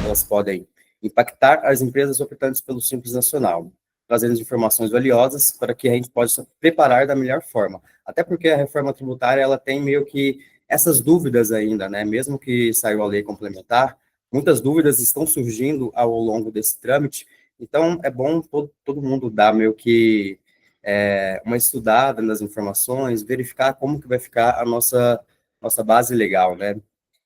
elas podem impactar as empresas optantes pelo Simples Nacional, trazendo informações valiosas para que a gente possa preparar da melhor forma. Até porque a reforma tributária, ela tem meio que essas dúvidas ainda, né? Mesmo que saiu a lei complementar, muitas dúvidas estão surgindo ao longo desse trâmite, então é bom todo mundo dar meio que uma estudada nas informações, verificar como que vai ficar a nossa base legal, né?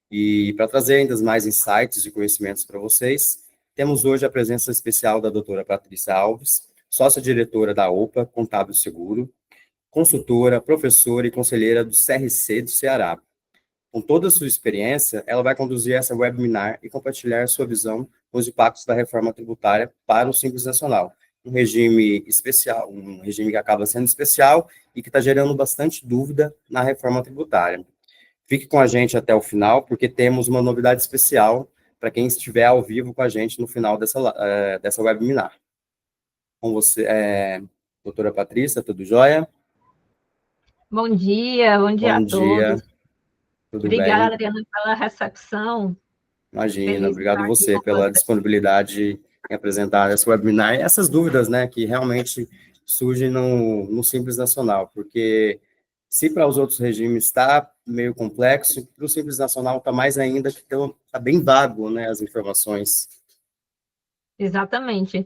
E para trazer ainda mais insights e conhecimentos para vocês, temos hoje a presença especial da doutora Patrícia Alves, sócia-diretora da OPA Contábil Seguro, consultora, professora e conselheira do CRC do Ceará. Com toda a sua experiência, ela vai conduzir essa webinar e compartilhar sua visão com os impactos da reforma tributária para o Simples Nacional. Um regime especial, um regime que acaba sendo especial e que está gerando bastante dúvida na reforma tributária. Fique com a gente até o final, porque temos uma novidade especial para quem estiver ao vivo com a gente no final dessa webinar. Com você, doutora Patrícia, tudo jóia? Bom dia a todos. Tudo Obrigada, bem? Adriana, pela recepção. Imagina, Feliz de obrigado estar aqui você com pela você. disponibilidade em apresentar esse webinar e essas dúvidas, né, que realmente surgem no Simples Nacional, porque se para os outros regimes está meio complexo, para o Simples Nacional está mais ainda, que está bem vago, né, as informações. Exatamente.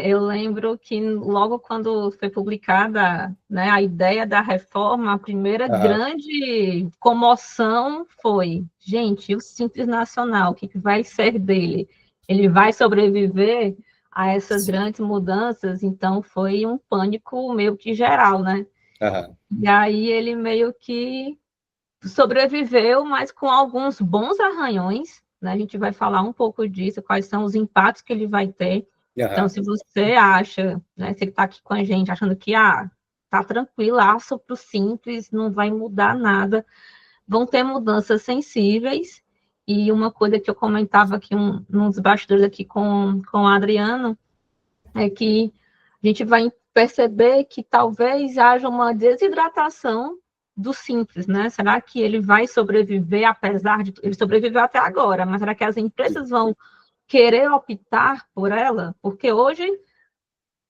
Eu lembro que logo quando foi publicada, né, a ideia da reforma, a primeira grande comoção foi, gente, o Simples Nacional, o que vai ser dele? Ele vai sobreviver a essas grandes mudanças? Então, foi um pânico meio que geral, né? E aí ele meio que sobreviveu, mas com alguns bons arranhões, né? A gente vai falar um pouco disso, quais são os impactos que ele vai ter. Então, se você acha, né, se ele está aqui com a gente achando que tá tranquilaço para o Simples, não vai mudar nada, vão ter mudanças sensíveis. E uma coisa que eu comentava aqui nos bastidores aqui com o Adriano é que a gente vai perceber que talvez haja uma desidratação do Simples, né? Será que ele vai sobreviver, apesar de... Ele sobreviveu até agora, mas será que as empresas vão querer optar por ela? Porque hoje,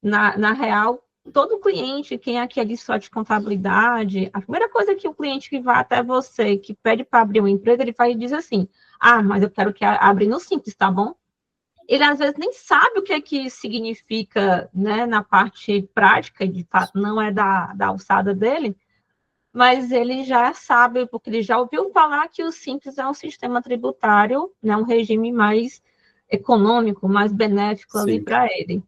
na real, todo cliente, quem é que é só de contabilidade, a primeira coisa que o cliente que vai até você, que pede para abrir uma empresa, ele vai dizer assim, mas eu quero que abra no Simples, tá bom? Ele às vezes nem sabe o que significa, né, na parte prática, de fato, não é da alçada dele, mas ele já sabe, porque ele já ouviu falar que o Simples é um sistema tributário, né, um regime mais econômico, mais benéfico ali para ele.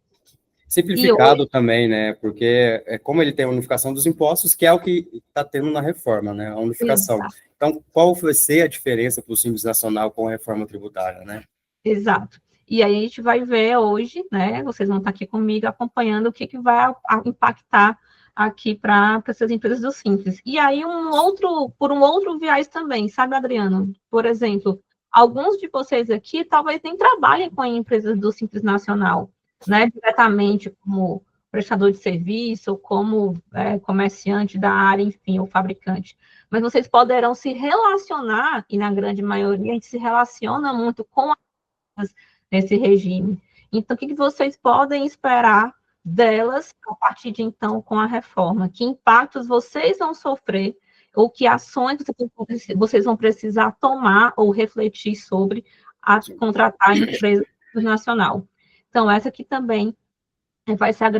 Simplificado também, né? Porque como ele tem a unificação dos impostos, que é o que está tendo na reforma, né? A unificação. Exato. Então, qual vai ser a diferença para o Simples Nacional com a reforma tributária, né? Exato. E aí a gente vai ver hoje, né? Vocês vão estar aqui comigo acompanhando o que vai impactar aqui para essas empresas do Simples. E aí por um outro viés também, sabe, Adriano? Por exemplo, alguns de vocês aqui talvez nem trabalhem com empresas do Simples Nacional, né? Diretamente como prestador de serviço, ou como comerciante da área, enfim, ou fabricante. Mas vocês poderão se relacionar, e na grande maioria a gente se relaciona muito com nesse regime. Então, o que vocês podem esperar delas a partir de então com a reforma? Que impactos vocês vão sofrer ou que ações vocês vão precisar tomar ou refletir sobre a contratar a empresa nacional? Então, essa aqui também vai ser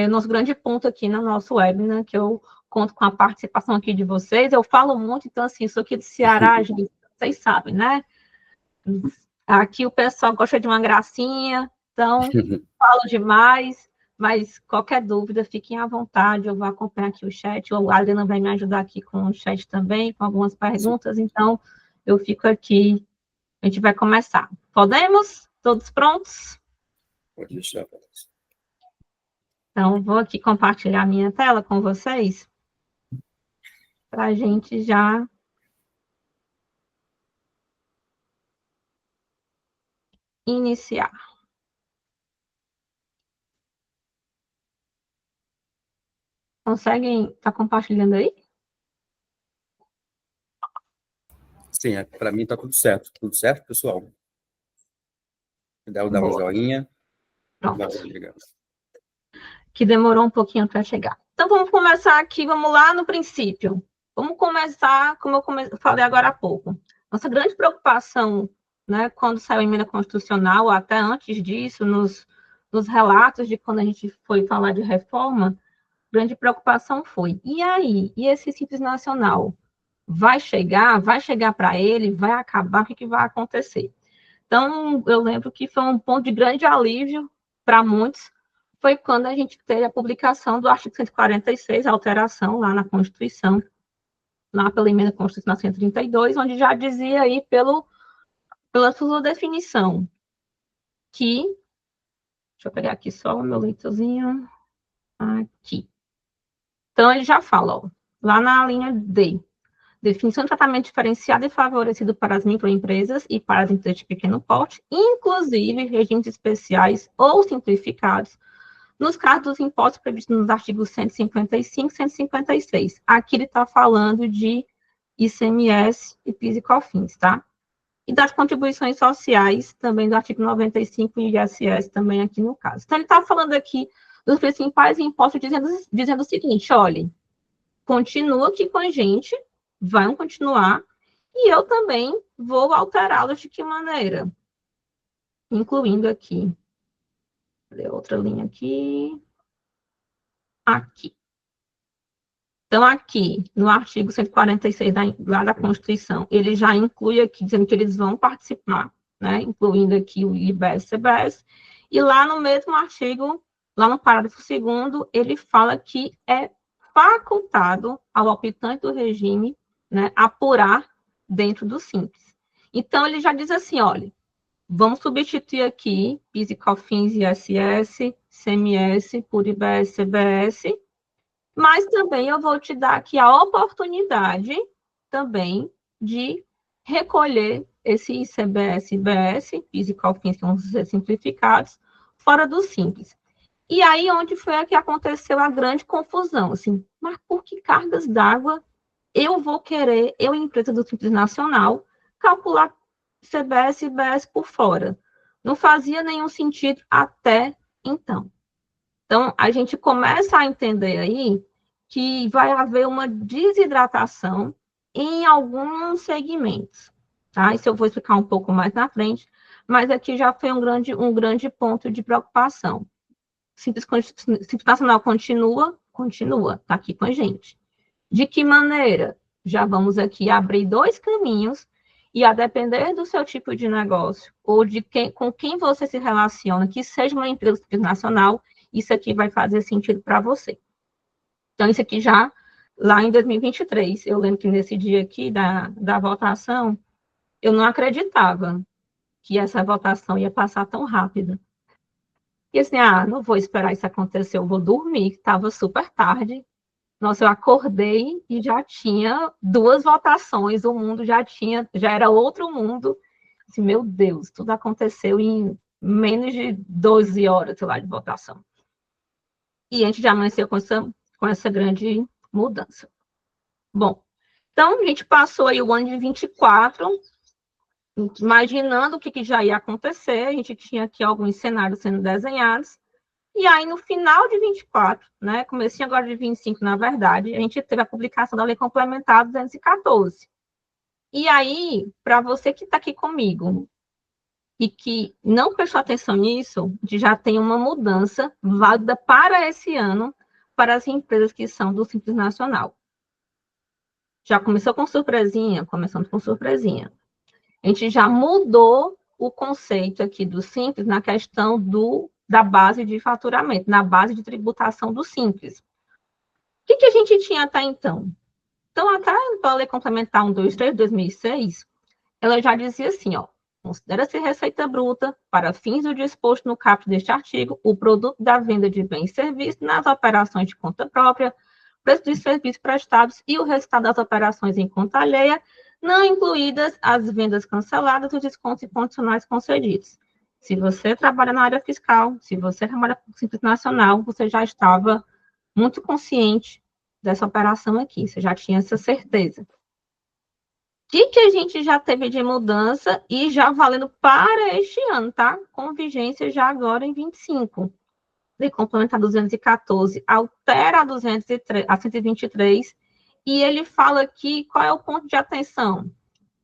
nosso grande ponto aqui no nosso webinar, que eu conto com a participação aqui de vocês. Eu falo muito, então, assim, sou aqui do Ceará, gente, vocês sabem, né? Aqui o pessoal gosta de uma gracinha, então falo demais, mas qualquer dúvida, fiquem à vontade, eu vou acompanhar aqui o chat, o Adriano vai me ajudar aqui com o chat também, com algumas perguntas, então eu fico aqui, a gente vai começar. Podemos? Todos prontos? Pode deixar. Então, vou aqui compartilhar minha tela com vocês, para a gente já iniciar. Conseguem estar compartilhando aí? Sim, para mim está tudo certo. Tudo certo, pessoal? puder dar um joinha. Pronto. Obrigado. Que demorou um pouquinho para chegar. Então, vamos começar aqui, vamos lá no princípio. Vamos começar, como eu falei agora há pouco. Nossa grande preocupação, né, quando saiu a emenda constitucional, até antes disso, nos relatos de quando a gente foi falar de reforma, grande preocupação foi, e aí? E esse Simples Nacional? Vai chegar para ele, vai acabar, o que vai acontecer? Então, eu lembro que foi um ponto de grande alívio para muitos, foi quando a gente teve a publicação do artigo 146, a alteração lá na Constituição, lá pela emenda constitucional 132, onde já dizia aí pela sua definição que, deixa eu pegar aqui só o meu leitorzinho, aqui. Então, ele já fala, ó, lá na linha D, definição de tratamento diferenciado e favorecido para as microempresas e para as empresas de pequeno porte, inclusive regimes especiais ou simplificados, nos casos dos impostos previstos nos artigos 155 e 156. Aqui ele está falando de ICMS e PIS e COFINS, tá? E das contribuições sociais, também do artigo 95 e ISS, também aqui no caso. Então, ele está falando aqui dos principais impostos, dizendo o seguinte, olha, continua aqui com a gente, vão continuar, e eu também vou alterá-los de que maneira? Incluindo aqui, outra linha aqui, aqui. Então, aqui, no artigo 146 lá da Constituição, ele já inclui aqui, dizendo que eles vão participar, né, incluindo aqui o IBS e CBS, e lá no mesmo artigo, lá no parágrafo 2º, ele fala que é facultado ao optante do regime, né, apurar dentro do Simples. Então, ele já diz assim, olha, vamos substituir aqui PIS e COFINS, ISS, CMS por IBS, CBS, mas também eu vou te dar aqui a oportunidade também de recolher esse ICBS, IBS, PIS e COFINS, que vão ser simplificados, fora do Simples. E aí, onde foi que aconteceu a grande confusão, assim, mas por que cargas d'água eu vou querer, eu, empresa do Simples Nacional, calcular CBS e IBS por fora? Não fazia nenhum sentido até então. Então, a gente começa a entender aí que vai haver uma desidratação em alguns segmentos, tá? Isso eu vou explicar um pouco mais na frente, mas aqui já foi um grande ponto de preocupação. Simples Nacional continua, está aqui com a gente. De que maneira? Já vamos aqui abrir 2 caminhos, e a depender do seu tipo de negócio, ou de com quem você se relaciona, que seja uma empresa nacional, isso aqui vai fazer sentido para você. Então, isso aqui já, lá em 2023, eu lembro que nesse dia aqui da votação, eu não acreditava que essa votação ia passar tão rápido. E assim, não vou esperar isso acontecer, eu vou dormir, estava super tarde. Nossa, eu acordei e já tinha 2 votações, o mundo já era outro mundo. Assim, meu Deus, tudo aconteceu em menos de 12 horas, sei lá, de votação. E a gente já amanheceu com essa grande mudança. Bom, então a gente passou aí o ano de 24, imaginando o que já ia acontecer, a gente tinha aqui alguns cenários sendo desenhados, e aí no final de 24, né, comecinho agora de 25, na verdade, a gente teve a publicação da Lei Complementar 214. E aí, para você que está aqui comigo, e que não prestou atenção nisso, a gente já tem uma mudança válida para esse ano, para as empresas que são do Simples Nacional. Já começou com surpresinha? Começando com surpresinha. A gente já mudou o conceito aqui do Simples na questão da base de faturamento, na base de tributação do Simples. O que a gente tinha até então? Então, até a Lei Complementar 123 de 2006, ela já dizia assim, ó, considera-se receita bruta, para fins do disposto no caput deste artigo, o produto da venda de bens e serviços nas operações de conta própria, preço dos serviços prestados e o resultado das operações em conta alheia, não incluídas as vendas canceladas e os descontos condicionais concedidos. Se você trabalha na área fiscal, se você trabalha com o Simples Nacional, você já estava muito consciente dessa operação aqui, você já tinha essa certeza. que a gente já teve de mudança e já valendo para este ano, tá? Com vigência já agora em 25. Lei complementar 214 altera a 203, a 123 e ele fala aqui qual é o ponto de atenção?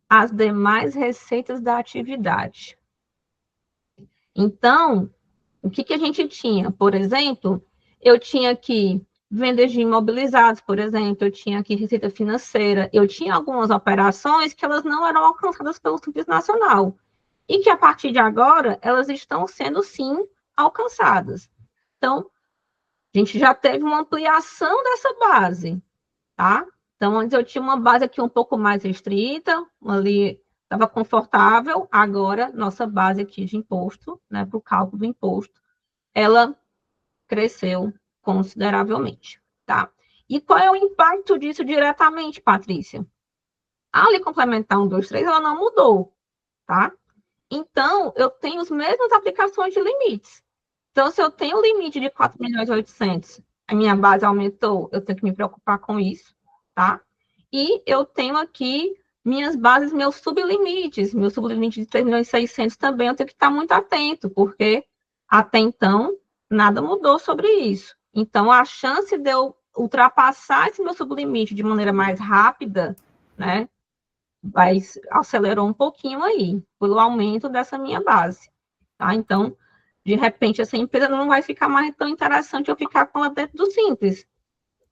As demais receitas da atividade. Então, o que a gente tinha? Por exemplo, eu tinha aqui vendas de imobilizados, por exemplo, eu tinha aqui receita financeira, eu tinha algumas operações que elas não eram alcançadas pelo Simples Nacional, e que a partir de agora, elas estão sendo, sim, alcançadas. Então, a gente já teve uma ampliação dessa base, tá? Então, antes eu tinha uma base aqui um pouco mais restrita, ali estava confortável, agora nossa base aqui de imposto, né, para o cálculo do imposto, ela cresceu consideravelmente, tá? E qual é o impacto disso diretamente, Patrícia? A lei complementar 123, ela não mudou, tá? Então, eu tenho as mesmas aplicações de limites. Então, se eu tenho um limite de 4.800.000, a minha base aumentou, eu tenho que me preocupar com isso, tá? E eu tenho aqui minhas bases, meus sublimites de 3.600.000 também, eu tenho que estar muito atento, porque até então nada mudou sobre isso. Então, a chance de eu ultrapassar esse meu sublimite de maneira mais rápida, né, acelerou um pouquinho aí, pelo aumento dessa minha base, tá? Então, de repente, essa empresa não vai ficar mais tão interessante eu ficar com ela dentro do Simples,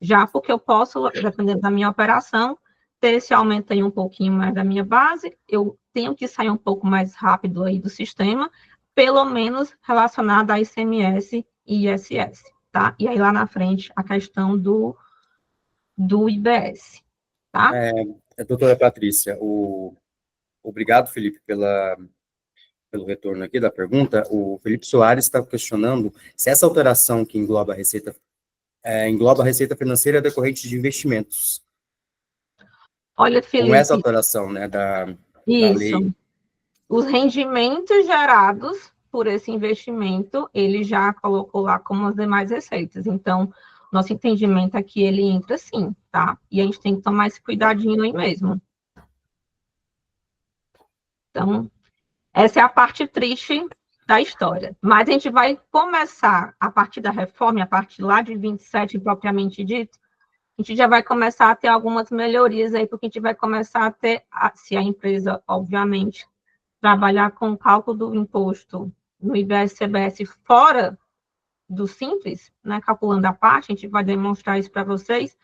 já porque eu posso, dependendo da minha operação, ter esse aumento aí um pouquinho mais da minha base, eu tenho que sair um pouco mais rápido aí do sistema, pelo menos relacionado a ICMS e ISS, tá? E aí lá na frente a questão do IBS, tá? Doutora Patrícia, obrigado, Felipe, pelo retorno aqui da pergunta. O Felipe Soares está questionando se essa alteração que engloba a receita financeira decorrente de investimentos. Olha, Com essa Felipe, alteração, né, da isso. lei. Os rendimentos gerados por esse investimento, ele já colocou lá como as demais receitas. Então, nosso entendimento aqui, ele entra sim, tá? E a gente tem que tomar esse cuidadinho aí mesmo. Então, essa é a parte triste da história. Mas a gente vai começar, a partir da reforma, a partir lá de 27, propriamente dito, a gente já vai começar a ter algumas melhorias aí, porque a gente vai começar a ter, se a empresa, obviamente, trabalhar com o cálculo do imposto no IBS-CBS fora do Simples, né, calculando a parte, a gente vai demonstrar isso para vocês,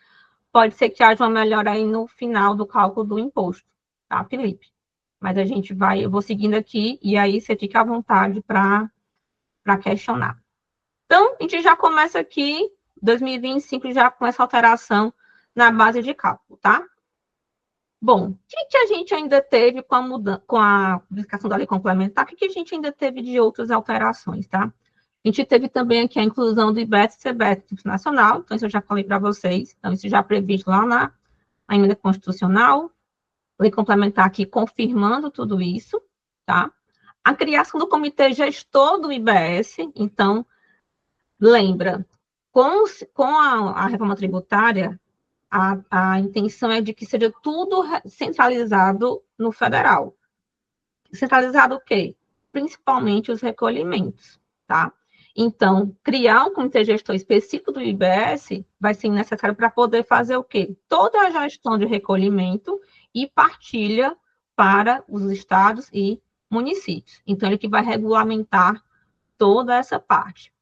pode ser que haja uma melhora aí no final do cálculo do imposto, tá, Felipe? Mas a gente vai, eu vou seguindo aqui, e aí você fica à vontade para questionar. Então, a gente já começa aqui, 2025, já com essa alteração na base de cálculo, tá? Bom, o que a gente ainda teve com a publicação da lei complementar? O que a gente ainda teve de outras alterações, tá? A gente teve também aqui a inclusão do IBES e CBS nacional, então isso eu já falei para vocês, então isso já previsto lá na emenda constitucional, lei complementar aqui confirmando tudo isso, tá? A criação do comitê gestor do IBS, então, lembra, com a reforma tributária, a intenção é de que seja tudo centralizado no federal. Centralizado o quê? Principalmente os recolhimentos, tá? Então, criar um comitê gestor específico do IBS vai ser necessário para poder fazer o quê? Toda a gestão de recolhimento e partilha para os estados e municípios. Então, ele que vai regulamentar toda essa parte.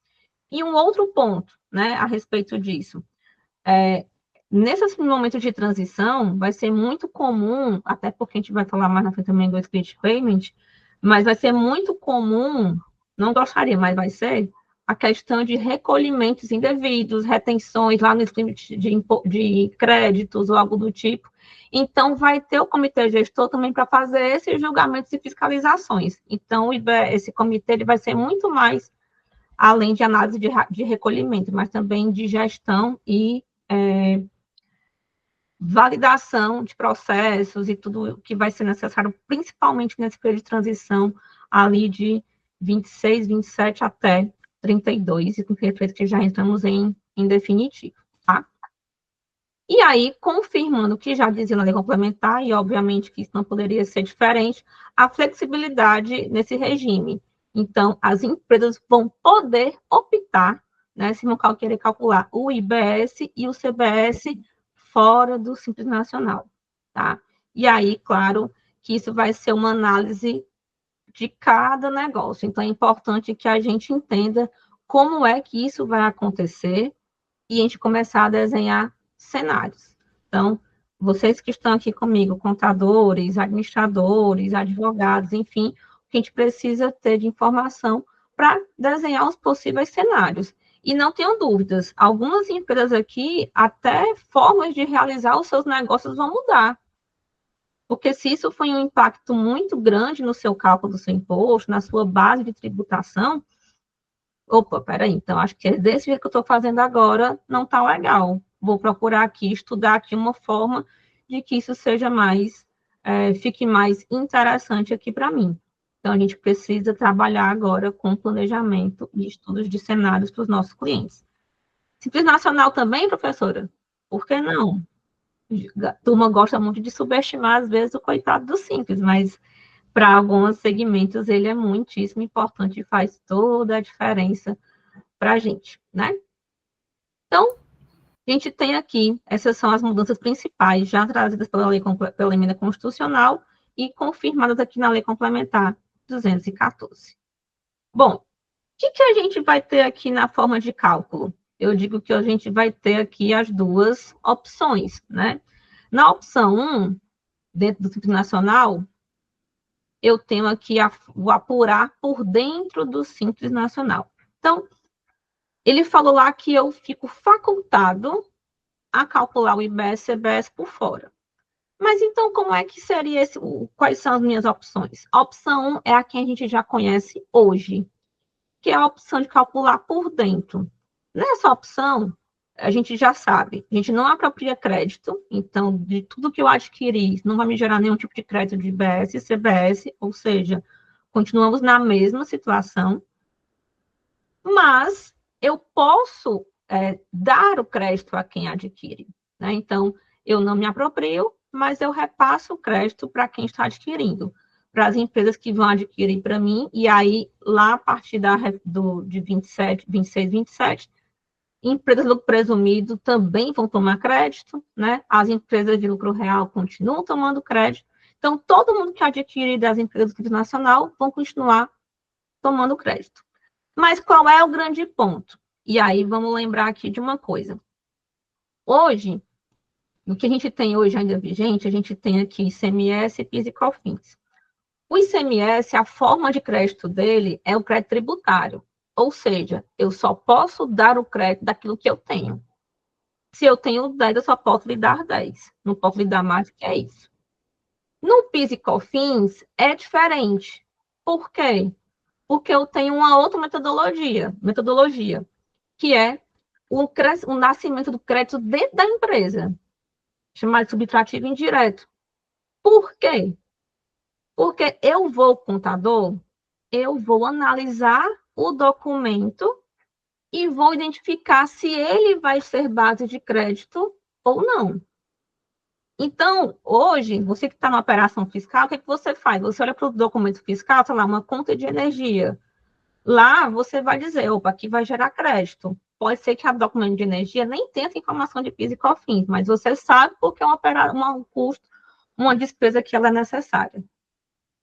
E um outro ponto, né, a respeito disso, nesse momento de transição, vai ser muito comum, até porque a gente vai falar mais na frente também do split payment, mas vai ser muito comum, não gostaria, mas vai ser, a questão de recolhimentos indevidos, retenções lá no limite de créditos ou algo do tipo. Então, vai ter o comitê gestor também para fazer esses julgamentos e fiscalizações. Então, esse comitê ele vai ser muito mais, além de análise de recolhimento, mas também de gestão e validação de processos e tudo que vai ser necessário, principalmente nesse período de transição ali de 26, 27 até 32 e com certeza que já entramos em definitivo, tá? E aí, confirmando o que já dizia na lei complementar, e obviamente que isso não poderia ser diferente, a flexibilidade nesse regime. Então, as empresas vão poder optar, né, se vão querer calcular o IBS e o CBS fora do Simples Nacional, tá? E aí, claro, que isso vai ser uma análise de cada negócio. Então, é importante que a gente entenda como é que isso vai acontecer e a gente começar a desenhar cenários. Então, vocês que estão aqui comigo, contadores, administradores, advogados, enfim, o que a gente precisa ter de informação para desenhar os possíveis cenários. E não tenham dúvidas, algumas empresas aqui, até formas de realizar os seus negócios vão mudar. Porque se isso foi um impacto muito grande no seu cálculo do seu imposto, na sua base de tributação, opa, peraí, então acho que desse jeito que eu estou fazendo agora não está legal. Vou procurar aqui, estudar aqui uma forma de que isso seja mais, fique mais interessante aqui para mim. Então, a gente precisa trabalhar agora com planejamento e estudos de cenários para os nossos clientes. Simples Nacional também, professora? Por que não? A turma gosta muito de subestimar, às vezes, o coitado do Simples, mas para alguns segmentos ele é muitíssimo importante e faz toda a diferença para a gente, né? Então, a gente tem aqui, essas são as mudanças principais já trazidas pela emenda constitucional e confirmadas aqui na Lei Complementar 214. Bom, o que a gente vai ter aqui na forma de cálculo? Eu digo que a gente vai ter aqui as duas opções, né? Na opção 1, dentro do Simples Nacional, eu tenho aqui o apurar por dentro do Simples Nacional. Então, ele falou lá que eu fico facultado a calcular o IBS e CBS por fora. Mas então, como é que seria quais são as minhas opções? A opção 1 é a que a gente já conhece hoje, que é a opção de calcular por dentro. Nessa opção, a gente já sabe, a gente não apropria crédito, então, de tudo que eu adquiri, não vai me gerar nenhum tipo de crédito de IBS e CBS, ou seja, continuamos na mesma situação, mas eu posso dar o crédito a quem adquire, né? Então, eu não me aproprio, mas eu repasso o crédito para quem está adquirindo, para as empresas que vão adquirir para mim, e aí, lá a partir de 27, 26, 27, empresas de lucro presumido também vão tomar crédito, né? As empresas de lucro real continuam tomando crédito. Então, todo mundo que adquire das empresas do nacional vão continuar tomando crédito. Mas qual é o grande ponto? E aí vamos lembrar aqui de uma coisa. Hoje, o que a gente tem hoje ainda vigente, a gente tem aqui ICMS, PIS e COFINS. O ICMS, a forma de crédito dele é o crédito tributário. Ou seja, eu só posso dar o crédito daquilo que eu tenho. Se eu tenho 10, eu só posso lhe dar 10. Não posso lhe dar mais que é isso. No PIS e COFINS é diferente. Por quê? Porque eu tenho uma outra metodologia, que é o nascimento do crédito dentro da empresa, chamado de subtrativo indireto. Por quê? Porque eu vou, contador, eu vou analisar o documento e vou identificar se ele vai ser base de crédito ou não. Então, hoje, você que está na operação fiscal, o que você faz? Você olha para o documento fiscal, sei lá, uma conta de energia. Lá, você vai dizer, opa, aqui vai gerar crédito. Pode ser que a documento de energia nem tenha essa informação de PIS e COFINS, mas você sabe porque é um custo, uma despesa que ela é necessária.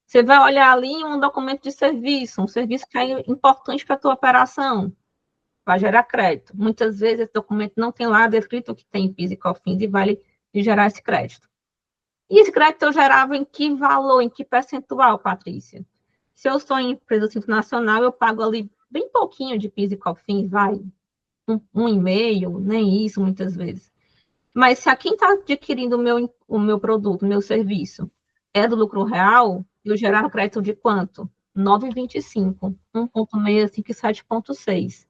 Você vai olhar ali um documento de serviço, um serviço que é importante para a tua operação, vai gerar crédito. Muitas vezes esse documento não tem lá descrito que tem PIS e COFINS e vai gerar esse crédito. E esse crédito eu gerava em que valor, em que percentual, Patrícia? Se eu sou em empresa internacional, eu pago ali bem pouquinho de PIS e COFINS, vai, 1,5%, nem isso muitas vezes. Mas se a quem está adquirindo o meu produto, o meu serviço, é do lucro real, eu gerar crédito de quanto? 9,25, 1,65 e 7,6.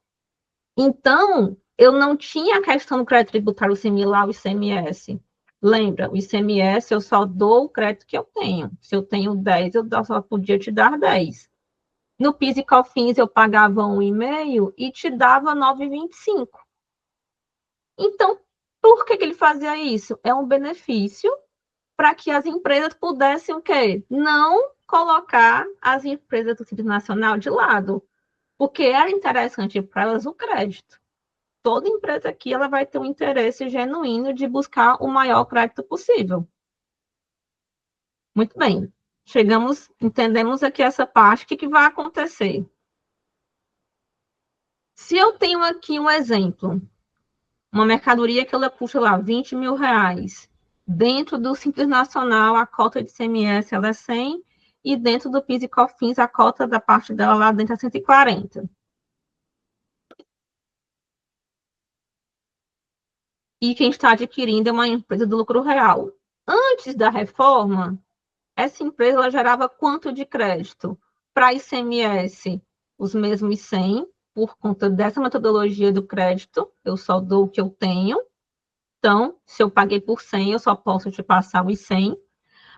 Então, eu não tinha a questão do crédito tributário similar ao ICMS. Lembra, o ICMS eu só dou o crédito que eu tenho. Se eu tenho 10, eu só podia te dar 10. No PIS e COFINS eu pagava 1,5 e te dava 9,25. Então, Por que ele fazia isso? É um benefício para que as empresas pudessem o quê? Não colocar as empresas do Simples Nacional de lado, porque era interessante para elas o crédito. Toda empresa aqui ela vai ter um interesse genuíno de buscar o maior crédito possível. Muito bem. Entendemos aqui essa parte. O que vai acontecer? Se eu tenho aqui um exemplo, uma mercadoria que ela custa lá 20 mil reais, dentro do Simples Nacional, a cota de ICMS ela é 100, e dentro do PIS e COFINS, a cota da parte dela lá dentro é 140. E quem está adquirindo é uma empresa do lucro real. Antes da reforma, essa empresa ela gerava quanto de crédito? Para ICMS, os mesmos 100, por conta dessa metodologia do crédito, eu só dou o que eu tenho. Então, se eu paguei por 100, eu só posso te passar os 100.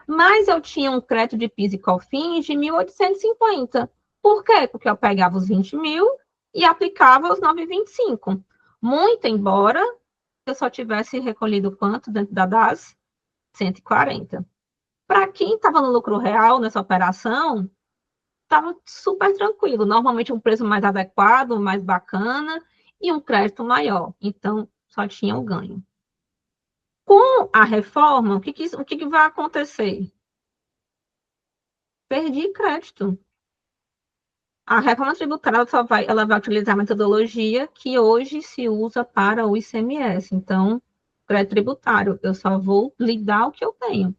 Mas eu tinha um crédito de PIS e COFINS de 1.850. Por quê? Porque eu pegava os 20 mil e aplicava os 9,25. Muito embora eu só tivesse recolhido quanto dentro da DAS? 140. Para quem estava no lucro real nessa operação, estava super tranquilo. Normalmente um preço mais adequado, mais bacana e um crédito maior. Então, só tinha um ganho. Com a reforma, o que vai acontecer? Perdi crédito. A reforma tributária ela vai utilizar a metodologia que hoje se usa para o ICMS. Então, crédito tributário, eu só vou lhe dar o que eu tenho.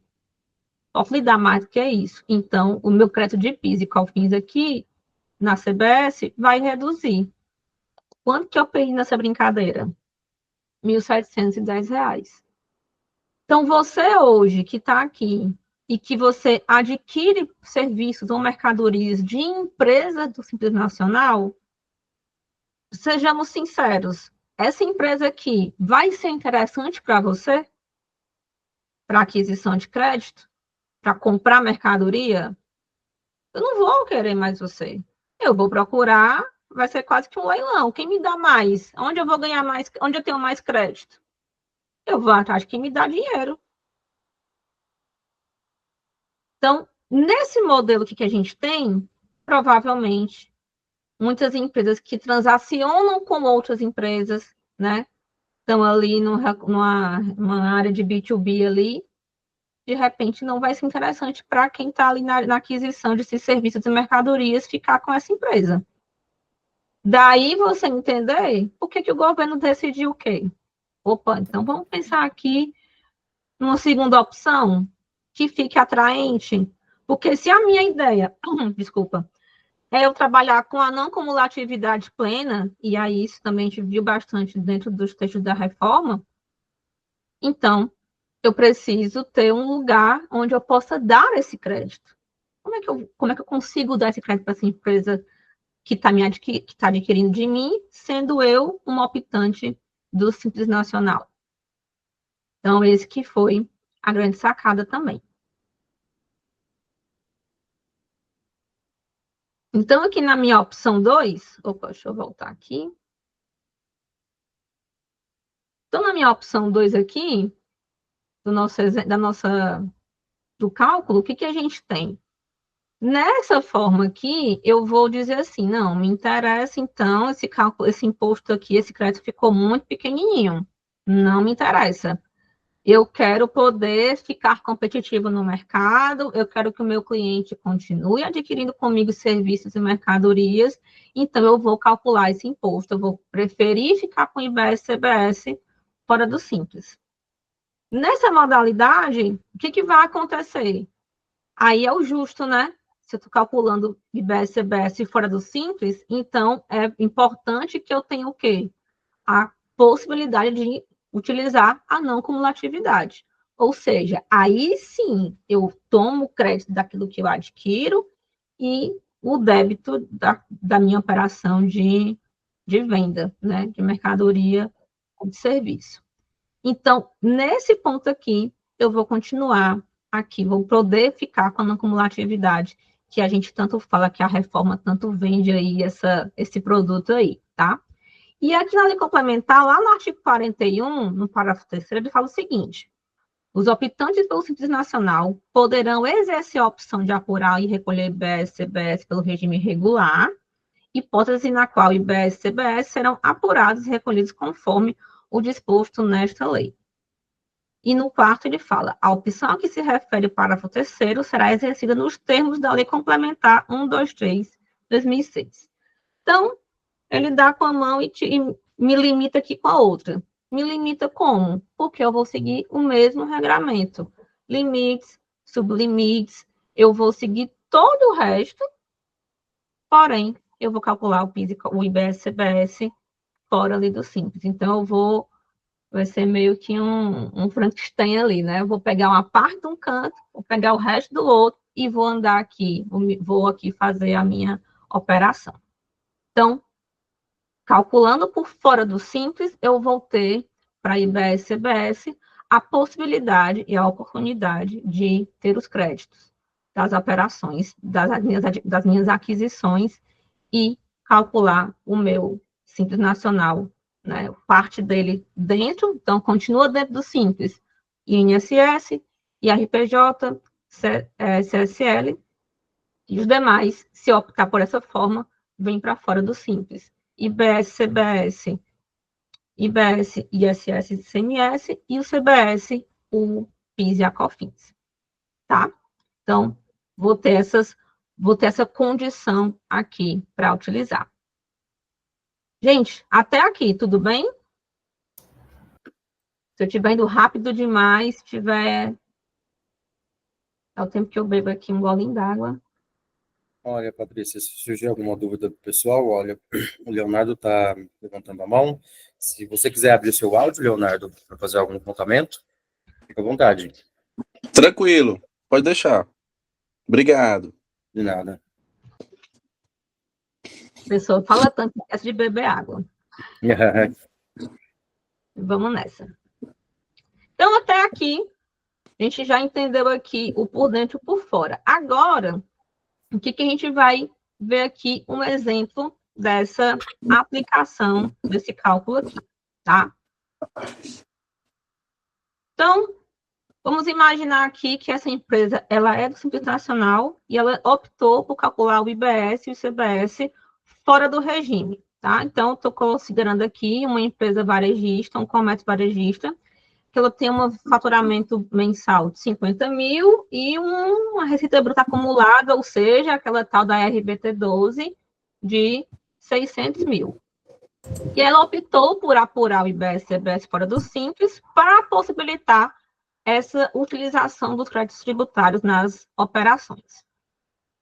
Posso lhe dar mais do que isso. Então, o meu crédito de PIS e COFINS aqui, na CBS, vai reduzir. Quanto que eu perdi nessa brincadeira? R$ 1.710. Então, você hoje que está aqui e que você adquire serviços ou mercadorias de empresas do Simples Nacional, sejamos sinceros, essa empresa aqui vai ser interessante para você? Para aquisição de crédito? Para comprar mercadoria? Eu não vou querer mais você. Eu vou procurar, vai ser quase que um leilão. Quem me dá mais? Onde eu vou ganhar mais? Onde eu tenho mais crédito? Eu vou atrás de quem me dá dinheiro. Então, nesse modelo que a gente tem, provavelmente, muitas empresas que transacionam com outras empresas, né? Estão ali numa área de B2B ali, de repente não vai ser interessante para quem está ali na aquisição de esses serviços e mercadorias ficar com essa empresa. Daí você entender por que o governo decidiu o quê? Opa, então vamos pensar aqui numa segunda opção que fique atraente, porque se a minha ideia, desculpa, é eu trabalhar com a não cumulatividade plena, e aí isso também a gente viu bastante dentro dos textos da reforma, então eu preciso ter um lugar onde eu possa dar esse crédito. Como é que eu consigo dar esse crédito para essa empresa que está adquirindo de mim, sendo eu uma optante do Simples Nacional? Então, esse que foi a grande sacada também. Então, aqui na minha opção 2, opa, deixa eu voltar aqui. Então, na minha opção 2 aqui, do cálculo, o que a gente tem? Nessa forma aqui, eu vou dizer assim, não, me interessa, então, esse cálculo, esse imposto aqui, esse crédito ficou muito pequenininho. Não me interessa. Eu quero poder ficar competitivo no mercado, eu quero que o meu cliente continue adquirindo comigo serviços e mercadorias, então eu vou calcular esse imposto, eu vou preferir ficar com IBS e CBS fora do Simples. Nessa modalidade, o que vai acontecer? Aí é o justo, né? Se eu estou calculando IBS e CBS fora do Simples, então é importante que eu tenha o quê? A possibilidade de utilizar a não cumulatividade. Ou seja, aí sim eu tomo o crédito daquilo que eu adquiro e o débito da minha operação de venda, né, de mercadoria ou de serviço. Então, nesse ponto aqui, eu vou continuar aqui, vou poder ficar com a não cumulatividade, que a gente tanto fala que a reforma tanto vende aí esse produto aí, tá? E aqui na lei complementar, lá no artigo 41, no parágrafo 3º, ele fala o seguinte: os optantes pelo Simples Nacional poderão exercer a opção de apurar e recolher IBS e CBS pelo regime regular, hipótese na qual IBS e CBS serão apurados e recolhidos conforme o disposto nesta lei. E no quarto ele fala: a opção a que se refere o parágrafo 3º será exercida nos termos da Lei Complementar 123/2006. Então, ele dá com a mão e me limita aqui com a outra. Me limita como? Porque eu vou seguir o mesmo regramento. Limites, sublimites, eu vou seguir todo o resto, porém, eu vou calcular o PIS, o IBS, CBS fora ali do Simples. Então, vai ser meio que um Frankenstein ali, né? Eu vou pegar uma parte de um canto, vou pegar o resto do outro e vou andar aqui, vou aqui fazer a minha operação. Então, calculando por fora do Simples, eu vou ter, para IBS e CBS, a possibilidade e a oportunidade de ter os créditos das operações, das minhas aquisições e calcular o meu Simples Nacional, né? Parte dele dentro, então continua dentro do Simples, INSS, IRPJ, CSL, e os demais, se optar por essa forma, vem para fora do Simples. IBS, CBS, IBS, ISS e CMS, e o CBS, o PIS e a COFINS, tá? Então, vou ter essa condição aqui para utilizar. Gente, até aqui, tudo bem? Se eu estiver indo rápido demais, tiver... É o tempo que eu bebo aqui um golinho d'água. Olha, Patrícia, se surgir alguma dúvida do pessoal, olha, o Leonardo está levantando a mão. Se você quiser abrir o seu áudio, Leonardo, para fazer algum apontamento, fica à vontade. Tranquilo, pode deixar. Obrigado. De nada. A pessoa fala tanto que esquece de beber água. Vamos nessa. Então, até aqui, a gente já entendeu aqui o por dentro e o por fora. Agora, o que a gente vai ver aqui um exemplo dessa aplicação desse cálculo aqui, tá? Então, vamos imaginar aqui que essa empresa, ela é do Simples Nacional e ela optou por calcular o IBS e o CBS fora do regime, tá? Então, estou considerando aqui uma empresa varejista, um comércio varejista, que ela tem um faturamento mensal de 50 mil e uma receita bruta acumulada, ou seja, aquela tal da RBT12 de 600 mil. E ela optou por apurar o IBS e CBS fora do Simples para possibilitar essa utilização dos créditos tributários nas operações.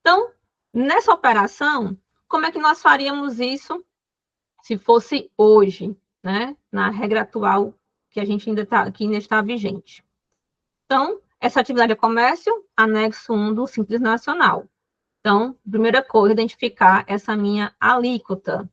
Então, nessa operação, como é que nós faríamos isso se fosse hoje, né, na regra atual que a gente ainda está vigente? Então, essa atividade é comércio, anexo 1 do Simples Nacional. Então, primeira coisa, identificar essa minha alíquota.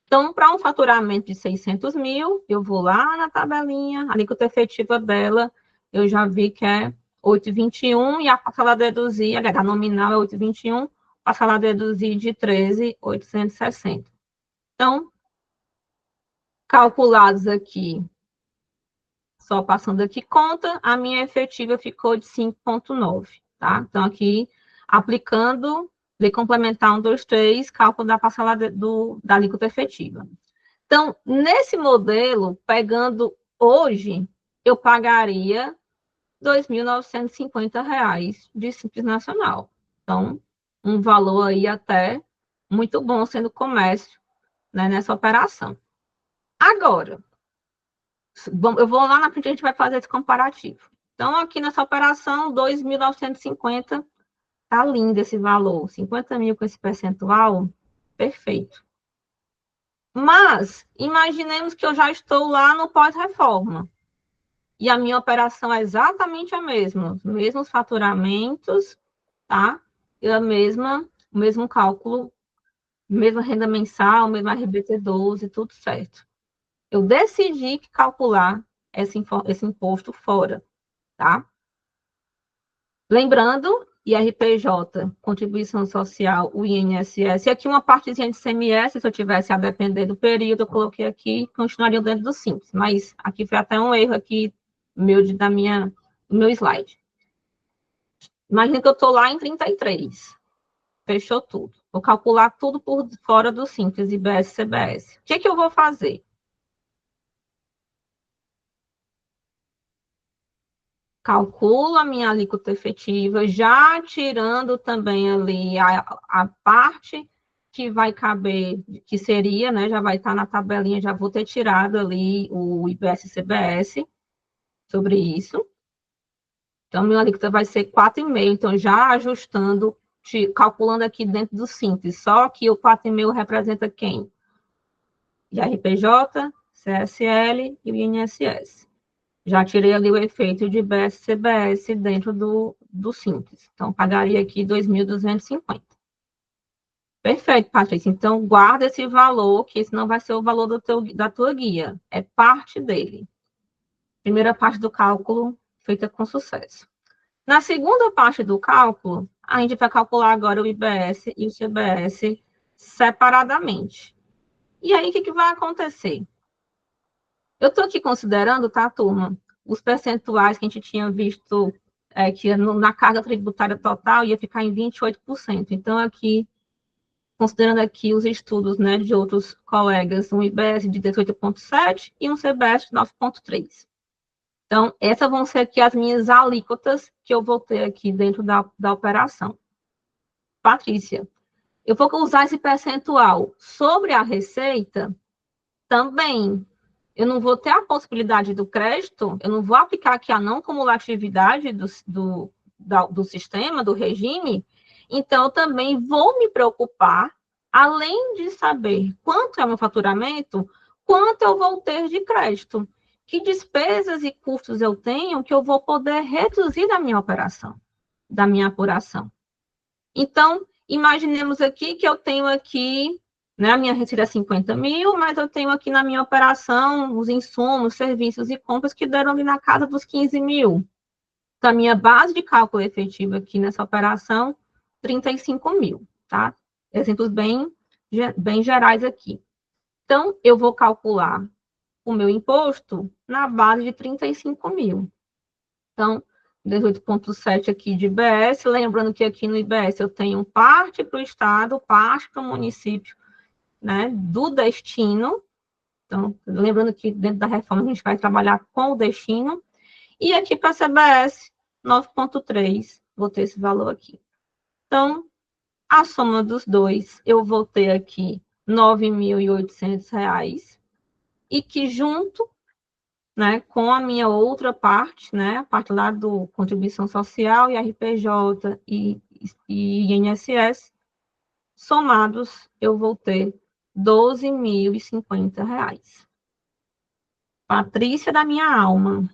Então, para um faturamento de 600 mil, eu vou lá na tabelinha, a alíquota efetiva dela, eu já vi que é 8,21, e a parcela a deduzir, a nominal é 8,21, a parcela a deduzir de 13,860. Então, calculados aqui, só passando aqui conta, a minha efetiva ficou de 5,9, tá? Então, aqui, aplicando, lei complementar 1, 2, 3, cálculo da parcela da alíquota efetiva. Então, nesse modelo, pegando hoje, eu pagaria R$ 2.950 de Simples Nacional. Então, um valor aí até muito bom sendo comércio, né, nessa operação. Agora, eu vou lá na frente, a gente vai fazer esse comparativo. Então, aqui nessa operação, 2.950, tá lindo esse valor. 50 mil com esse percentual, perfeito. Mas, imaginemos que eu já estou lá no pós-reforma. E a minha operação é exatamente a mesma. Os mesmos faturamentos, tá? E o mesmo cálculo, mesma renda mensal, mesma RBT12, tudo certo. Eu decidi calcular esse imposto fora, tá? Lembrando IRPJ, contribuição social, o INSS, e aqui uma partezinha de CMS, se eu tivesse a depender do período, eu coloquei aqui, continuaria dentro do Simples, mas aqui foi até um erro aqui meu do meu slide. Imagina que eu estou lá em 33, fechou tudo. Vou calcular tudo por fora do Simples, IBS, CBS. O que eu vou fazer? Calculo a minha alíquota efetiva, já tirando também ali a parte que vai caber, que seria, né, já vai estar na tabelinha, já vou ter tirado ali o IBS e CBS sobre isso. Então, minha alíquota vai ser 4,5, então já ajustando, calculando aqui dentro do Simples, só que o 4,5 representa quem? IRPJ, CSL e o INSS. Já tirei ali o efeito de IBS e CBS dentro do Simples. Então, pagaria aqui 2.250. Perfeito, Patrícia. Então, guarda esse valor, que esse não vai ser o valor da tua guia. É parte dele. Primeira parte do cálculo feita com sucesso. Na segunda parte do cálculo, a gente vai calcular agora o IBS e o CBS separadamente. E aí, o que vai acontecer? Eu estou aqui considerando, tá, turma, os percentuais que a gente tinha visto, que na carga tributária total ia ficar em 28%. Então, aqui, considerando aqui os estudos, né, de outros colegas, um IBS de 18,7% e um CBS de 9,3%. Então, essas vão ser aqui as minhas alíquotas que eu vou ter aqui dentro da operação. Patrícia, eu vou usar esse percentual sobre a receita também. Eu não vou ter a possibilidade do crédito, eu não vou aplicar aqui a não cumulatividade do sistema, do regime, então eu também vou me preocupar, além de saber quanto é o meu faturamento, quanto eu vou ter de crédito, que despesas e custos eu tenho que eu vou poder reduzir da minha operação, da minha apuração. Então, imaginemos aqui que eu tenho aqui, né, a minha receita é 50 mil, mas eu tenho aqui na minha operação os insumos, serviços e compras que deram ali na casa dos 15 mil. Então, a minha base de cálculo efetivo aqui nessa operação, 35 mil, tá? Exemplos bem gerais aqui. Então, eu vou calcular o meu imposto na base de 35 mil. Então, 18,7 aqui de IBS, lembrando que aqui no IBS eu tenho parte para o Estado, parte para o município, né, do destino. Então, lembrando que dentro da reforma a gente vai trabalhar com o destino. E aqui para a CBS, 9,3, vou ter esse valor aqui. Então, a soma dos dois, eu vou ter aqui R$ 9.800, e que junto, né, com a minha outra parte, né, a parte lá do contribuição social, IRPJ e INSS, somados, eu vou ter R$ 12.050. Patrícia da minha alma,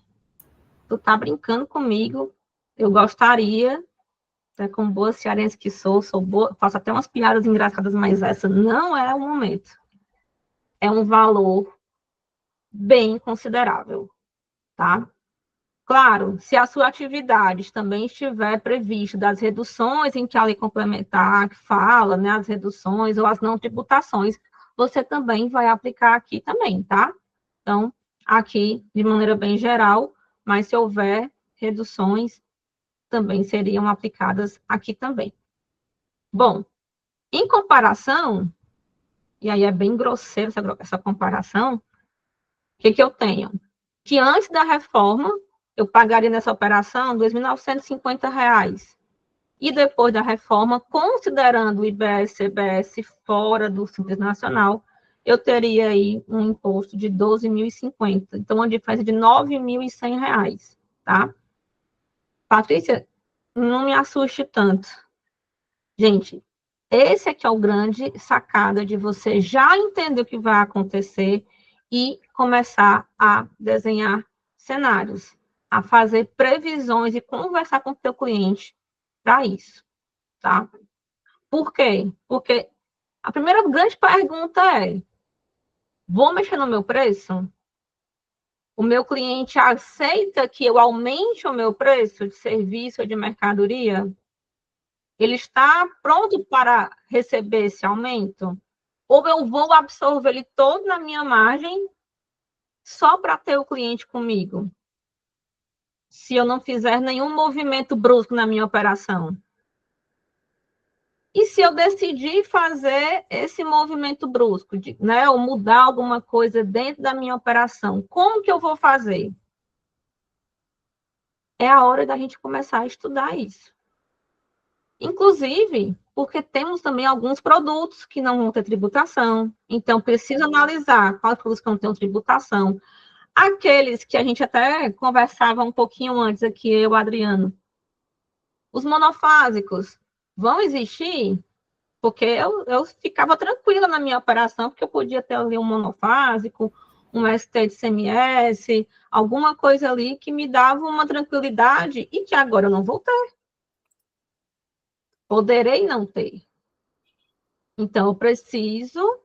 tu tá brincando comigo? Eu gostaria, né, como boa cearense que sou boa, faço até umas piadas engraçadas, mas essa não é o momento. É um valor bem considerável, tá? Claro, se a sua atividade também estiver prevista das reduções em que a lei complementar fala, né, as reduções ou as não tributações, você também vai aplicar aqui também, tá? Então, aqui, de maneira bem geral, mas se houver reduções, também seriam aplicadas aqui também. Bom, em comparação, e aí é bem grosseiro essa comparação, o que eu tenho? Que antes da reforma, eu pagaria nessa operação R$ 2.950. E depois da reforma, considerando o IBS e CBS fora do Simples Nacional, eu teria aí um imposto de R$ 12.050. Então, uma diferença de R$ 9.100, tá? Patrícia, não me assuste tanto. Gente, esse aqui é o grande sacada de você já entender o que vai acontecer e começar a desenhar cenários, a fazer previsões e conversar com o teu cliente para isso, tá? Por quê? Porque a primeira grande pergunta é: vou mexer no meu preço? O meu cliente aceita que eu aumente o meu preço de serviço ou de mercadoria? ele está pronto para receber esse aumento? Ou eu vou absorver ele todo na minha margem só para ter o cliente comigo? Se eu não fizer nenhum movimento brusco na minha operação. E se eu decidir fazer esse movimento brusco, né, ou mudar alguma coisa dentro da minha operação, como que eu vou fazer? É a hora da gente começar a estudar isso. Inclusive, porque temos também alguns produtos que não vão ter tributação, então precisa analisar quais produtos que não têm tributação. Aqueles que a gente até conversava um pouquinho antes aqui, eu, Adriano, os monofásicos vão existir? Porque eu ficava tranquila na minha operação, porque eu podia ter ali um monofásico, um ST de CMS, alguma coisa ali que me dava uma tranquilidade e que agora eu não vou ter. Poderei não ter. Então, eu preciso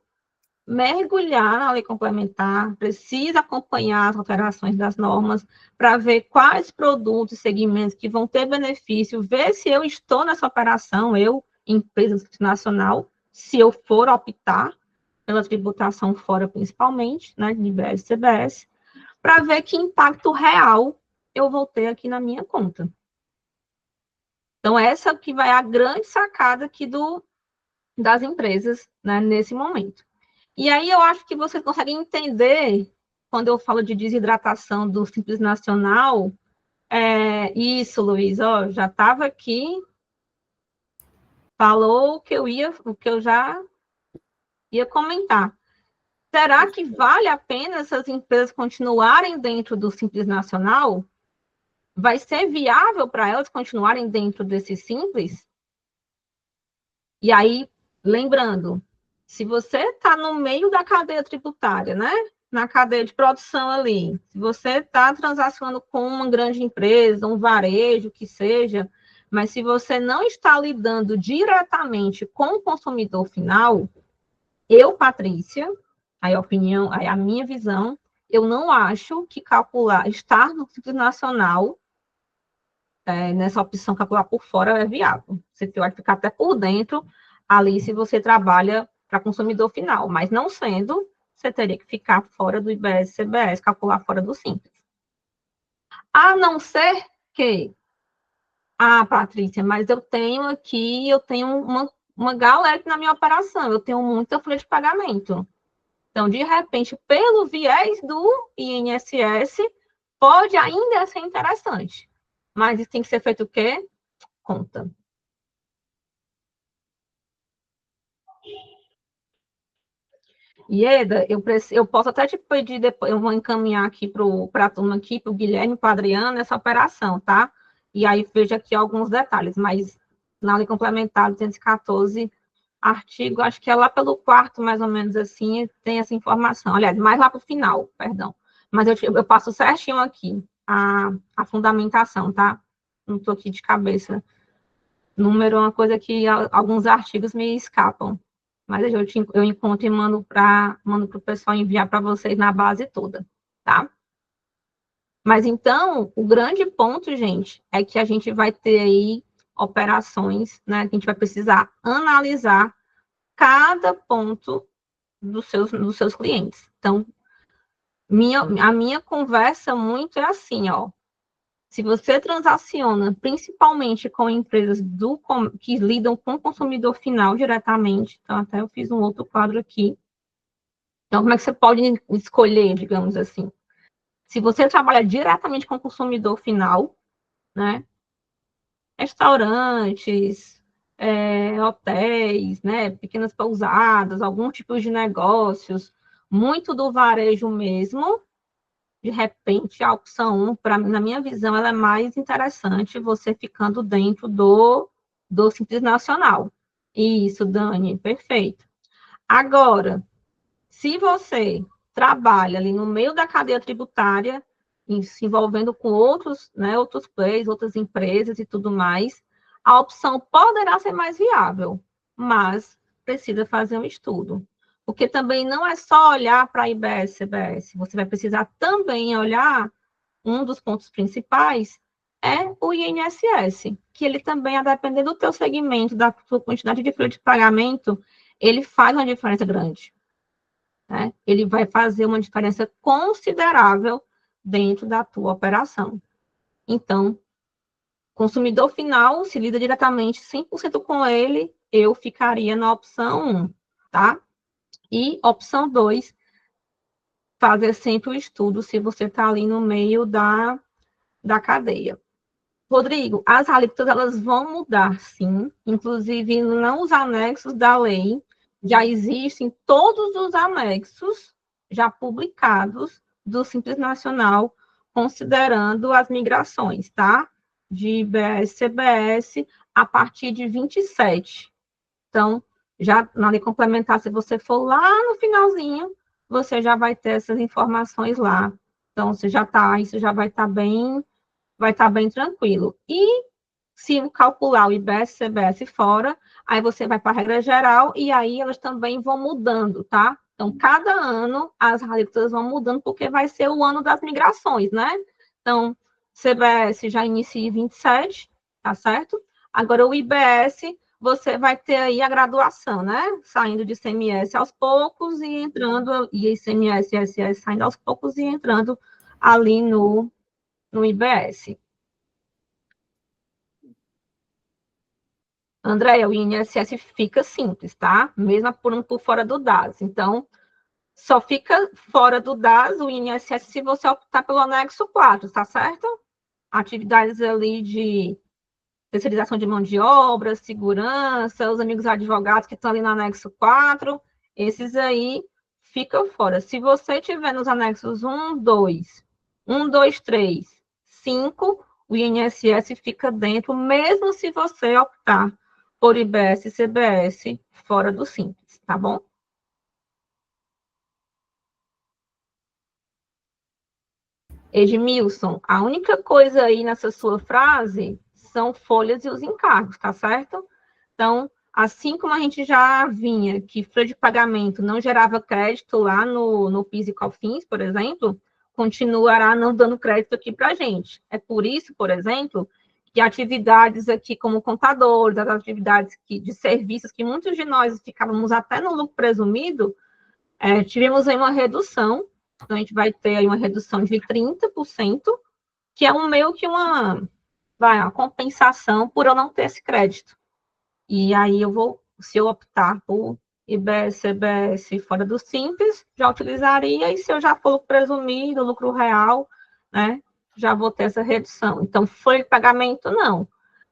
mergulhar na lei complementar, preciso acompanhar as alterações das normas para ver quais produtos e segmentos que vão ter benefício, ver se eu estou nessa operação, eu, empresa nacional, se eu for optar pela tributação fora, principalmente, né, de IBS e CBS, para ver que impacto real eu vou ter aqui na minha conta. Então, essa que vai a grande sacada aqui das empresas, né, nesse momento. E aí eu acho que vocês conseguem entender, quando eu falo de desidratação do Simples Nacional, isso, Luiz, ó, já estava aqui, falou o que eu já ia comentar. Será que vale a pena essas empresas continuarem dentro do Simples Nacional? Vai ser viável para elas continuarem dentro desse Simples? E aí, lembrando, se você está no meio da cadeia tributária, né? Na cadeia de produção ali, se você está transacionando com uma grande empresa, um varejo, que seja, mas se você não está lidando diretamente com o consumidor final, eu, Patrícia, aí a minha visão, eu não acho que estar no Simples Nacional, nessa opção calcular por fora é viável. Você vai ficar até por dentro ali se você trabalha para consumidor final, mas não sendo, você teria que ficar fora do IBS e CBS, calcular fora do Simples. A não ser que, Patrícia, mas eu tenho uma galera na minha operação, eu tenho muita folha de pagamento. Então, de repente, pelo viés do INSS, pode ainda ser interessante. Mas isso tem que ser feito o quê? Conta. Ieda, eu posso até te pedir depois, eu vou encaminhar aqui para a turma aqui, para o Guilherme, para o Adriano, essa operação, tá? E aí veja aqui alguns detalhes, mas na lei complementar 214, artigo, acho que é lá pelo quarto, mais ou menos assim, tem essa informação. Aliás, mais lá para o final, perdão. Mas eu passo certinho aqui a fundamentação, tá? Não estou aqui de cabeça. Número é uma coisa que alguns artigos me escapam. Mas eu encontro e mando para o pessoal enviar para vocês na base toda, tá? Mas então, o grande ponto, gente, é que a gente vai ter aí operações, né? Que a gente vai precisar analisar cada ponto dos seus clientes. Então, a minha conversa muito é assim, ó. Se você transaciona principalmente com empresas que lidam com o consumidor final diretamente, então até eu fiz um outro quadro aqui. Então, como é que você pode escolher, digamos assim? Se você trabalha diretamente com o consumidor final, né? Restaurantes, hotéis, né? Pequenas pousadas, algum tipo de negócios, muito do varejo mesmo. De repente, a opção 1, na minha visão, ela é mais interessante você ficando dentro do Simples Nacional. Isso, Dani, perfeito. Agora, se você trabalha ali no meio da cadeia tributária, se envolvendo com outros players, outras empresas e tudo mais, a opção poderá ser mais viável, mas precisa fazer um estudo. Porque também não é só olhar para a IBS, CBS, você vai precisar também olhar, um dos pontos principais é o INSS, que ele também, a depender do teu segmento, da tua quantidade de folha de pagamento, ele faz uma diferença grande. Né? Ele vai fazer uma diferença considerável dentro da tua operação. Então, consumidor final, se lida diretamente 100% com ele, eu ficaria na opção 1, tá? E opção 2, fazer sempre o estudo se você está ali no meio da cadeia. Rodrigo, as alíquotas elas vão mudar, sim, inclusive não os anexos da lei, já existem todos os anexos já publicados do Simples Nacional, considerando as migrações, tá? De IBS, CBS, a partir de 27. Então, já na lei complementar, se você for lá no finalzinho, você já vai ter essas informações lá. Então, você já tá, isso já vai estar bem tranquilo. E se calcular o IBS, CBS fora, aí você vai para a regra geral e aí elas também vão mudando, tá? Então, cada ano as alíquotas vão mudando porque vai ser o ano das migrações, né? Então, CBS já inicia em 27, tá certo? Agora, o IBS, você vai ter aí a graduação, né? Saindo de ICMS aos poucos e entrando, e ICMS e ISS saindo aos poucos e entrando ali no IBS. Andréia, o INSS fica simples, tá? Mesmo apurando por fora do DAS. Então, só fica fora do DAS o INSS se você optar pelo anexo 4, tá certo? Atividades ali de terceirização de mão de obra, segurança, os amigos advogados que estão ali no anexo 4, esses aí ficam fora. Se você tiver nos anexos 1, 2, 3, 5, o INSS fica dentro, mesmo se você optar por IBS e CBS fora do Simples, tá bom? Edmilson, a única coisa aí nessa sua frase são folhas e os encargos, tá certo? Então, assim como a gente já vinha que folha de pagamento não gerava crédito lá no PIS e COFINS, por exemplo, continuará não dando crédito aqui para a gente. É por isso, por exemplo, que atividades aqui como contadores, as atividades de serviços que muitos de nós ficávamos até no lucro presumido, tivemos aí uma redução. Então, a gente vai ter aí uma redução de 30%, que é meio que uma compensação por eu não ter esse crédito. E aí se eu optar por IBS, CBS fora do Simples, já utilizaria, e se eu já for lucro presumido, lucro real, né, já vou ter essa redução. Então, folha de pagamento, não.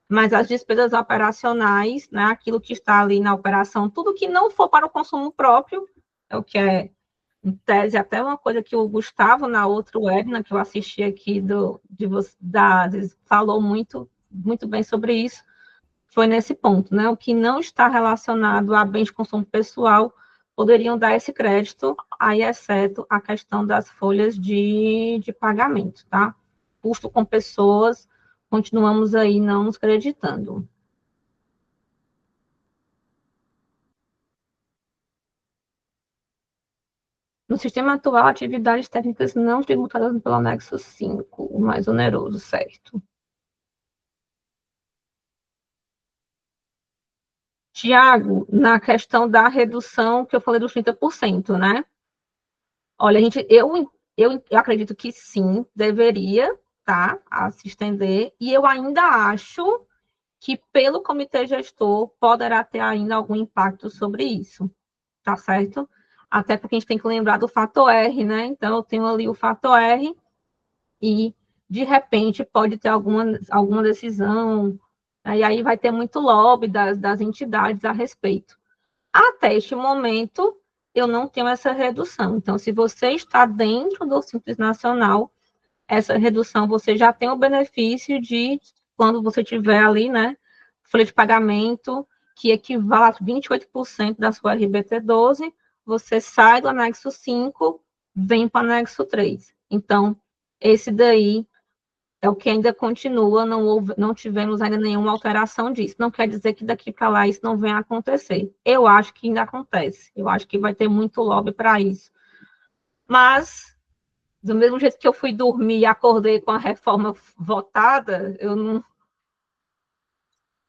Mas as despesas operacionais, né, aquilo que está ali na operação, tudo que não for para o consumo próprio, é o que é, em tese, até uma coisa que o Gustavo, na outra webinar que eu assisti aqui, falou muito bem sobre isso, foi nesse ponto, né? O que não está relacionado a bens de consumo pessoal poderiam dar esse crédito, aí exceto a questão das folhas de pagamento, tá? Custo com pessoas, continuamos aí não nos creditando. No sistema atual, atividades técnicas não tributadas pelo anexo 5, o mais oneroso, certo? Tiago, na questão da redução que eu falei dos 30%, né? Olha, eu acredito que sim, deveria, tá, a se estender, e eu ainda acho que pelo comitê gestor poderá ter ainda algum impacto sobre isso, tá certo? Até porque a gente tem que lembrar do fator R, né? Então, eu tenho ali o fator R e, de repente, pode ter alguma decisão, e aí vai ter muito lobby das entidades a respeito. Até este momento, eu não tenho essa redução. Então, se você está dentro do Simples Nacional, essa redução você já tem o benefício de, quando você tiver ali, né, folha de pagamento, que equivale a 28% da sua RBT 12, você sai do anexo 5, vem para o anexo 3. Então, esse daí é o que ainda continua, não tivemos ainda nenhuma alteração disso. Não quer dizer que daqui para lá isso não venha a acontecer. Eu acho que ainda acontece. Eu acho que vai ter muito lobby para isso. Mas do mesmo jeito que eu fui dormir e acordei com a reforma votada, eu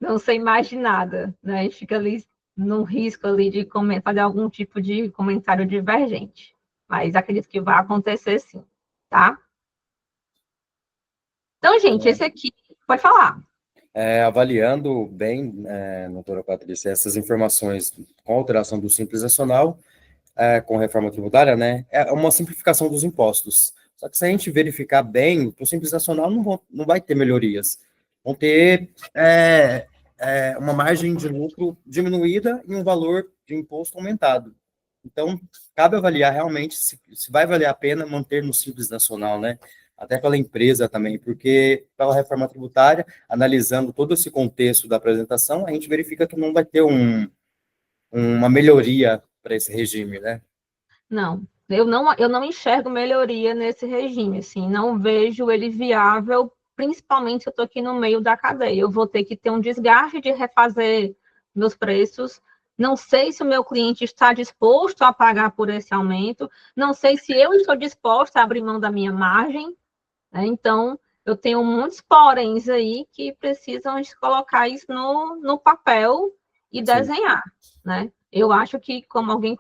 não sei mais de nada, né? A gente fica ali no risco ali de fazer algum tipo de comentário divergente. Mas acredito que vai acontecer sim, tá? Então, gente, esse aqui, pode falar. Avaliando bem, doutora Patrícia, essas informações com alteração do Simples Nacional, com reforma tributária, né, é uma simplificação dos impostos. Só que se a gente verificar bem, o Simples Nacional não vai ter melhorias. Vão ter uma margem de lucro diminuída e um valor de imposto aumentado. Então, cabe avaliar realmente se vai valer a pena manter no Simples Nacional, né? Até pela empresa também, porque pela reforma tributária, analisando todo esse contexto da apresentação, a gente verifica que não vai ter uma melhoria para esse regime, né? Não, eu não enxergo melhoria nesse regime, assim, não vejo ele viável, principalmente se eu estou aqui no meio da cadeia. Eu vou ter que ter um desgaste de refazer meus preços. Não sei se o meu cliente está disposto a pagar por esse aumento, não sei se eu estou disposta a abrir mão da minha margem, né? Então, eu tenho muitos poréns aí que precisam de colocar isso no papel e desenhar, né? Eu acho que, como alguém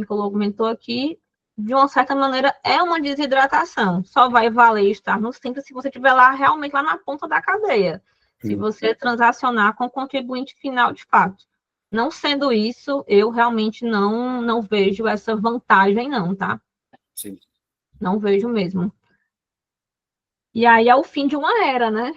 comentou aqui, de uma certa maneira é uma desidratação. Só vai valer estar no simples se você estiver lá realmente lá na ponta da cadeia. Se você transacionar com o contribuinte final de fato. Não sendo isso, eu realmente não vejo essa vantagem, não, tá? Sim. Não vejo mesmo. E aí é o fim de uma era, né?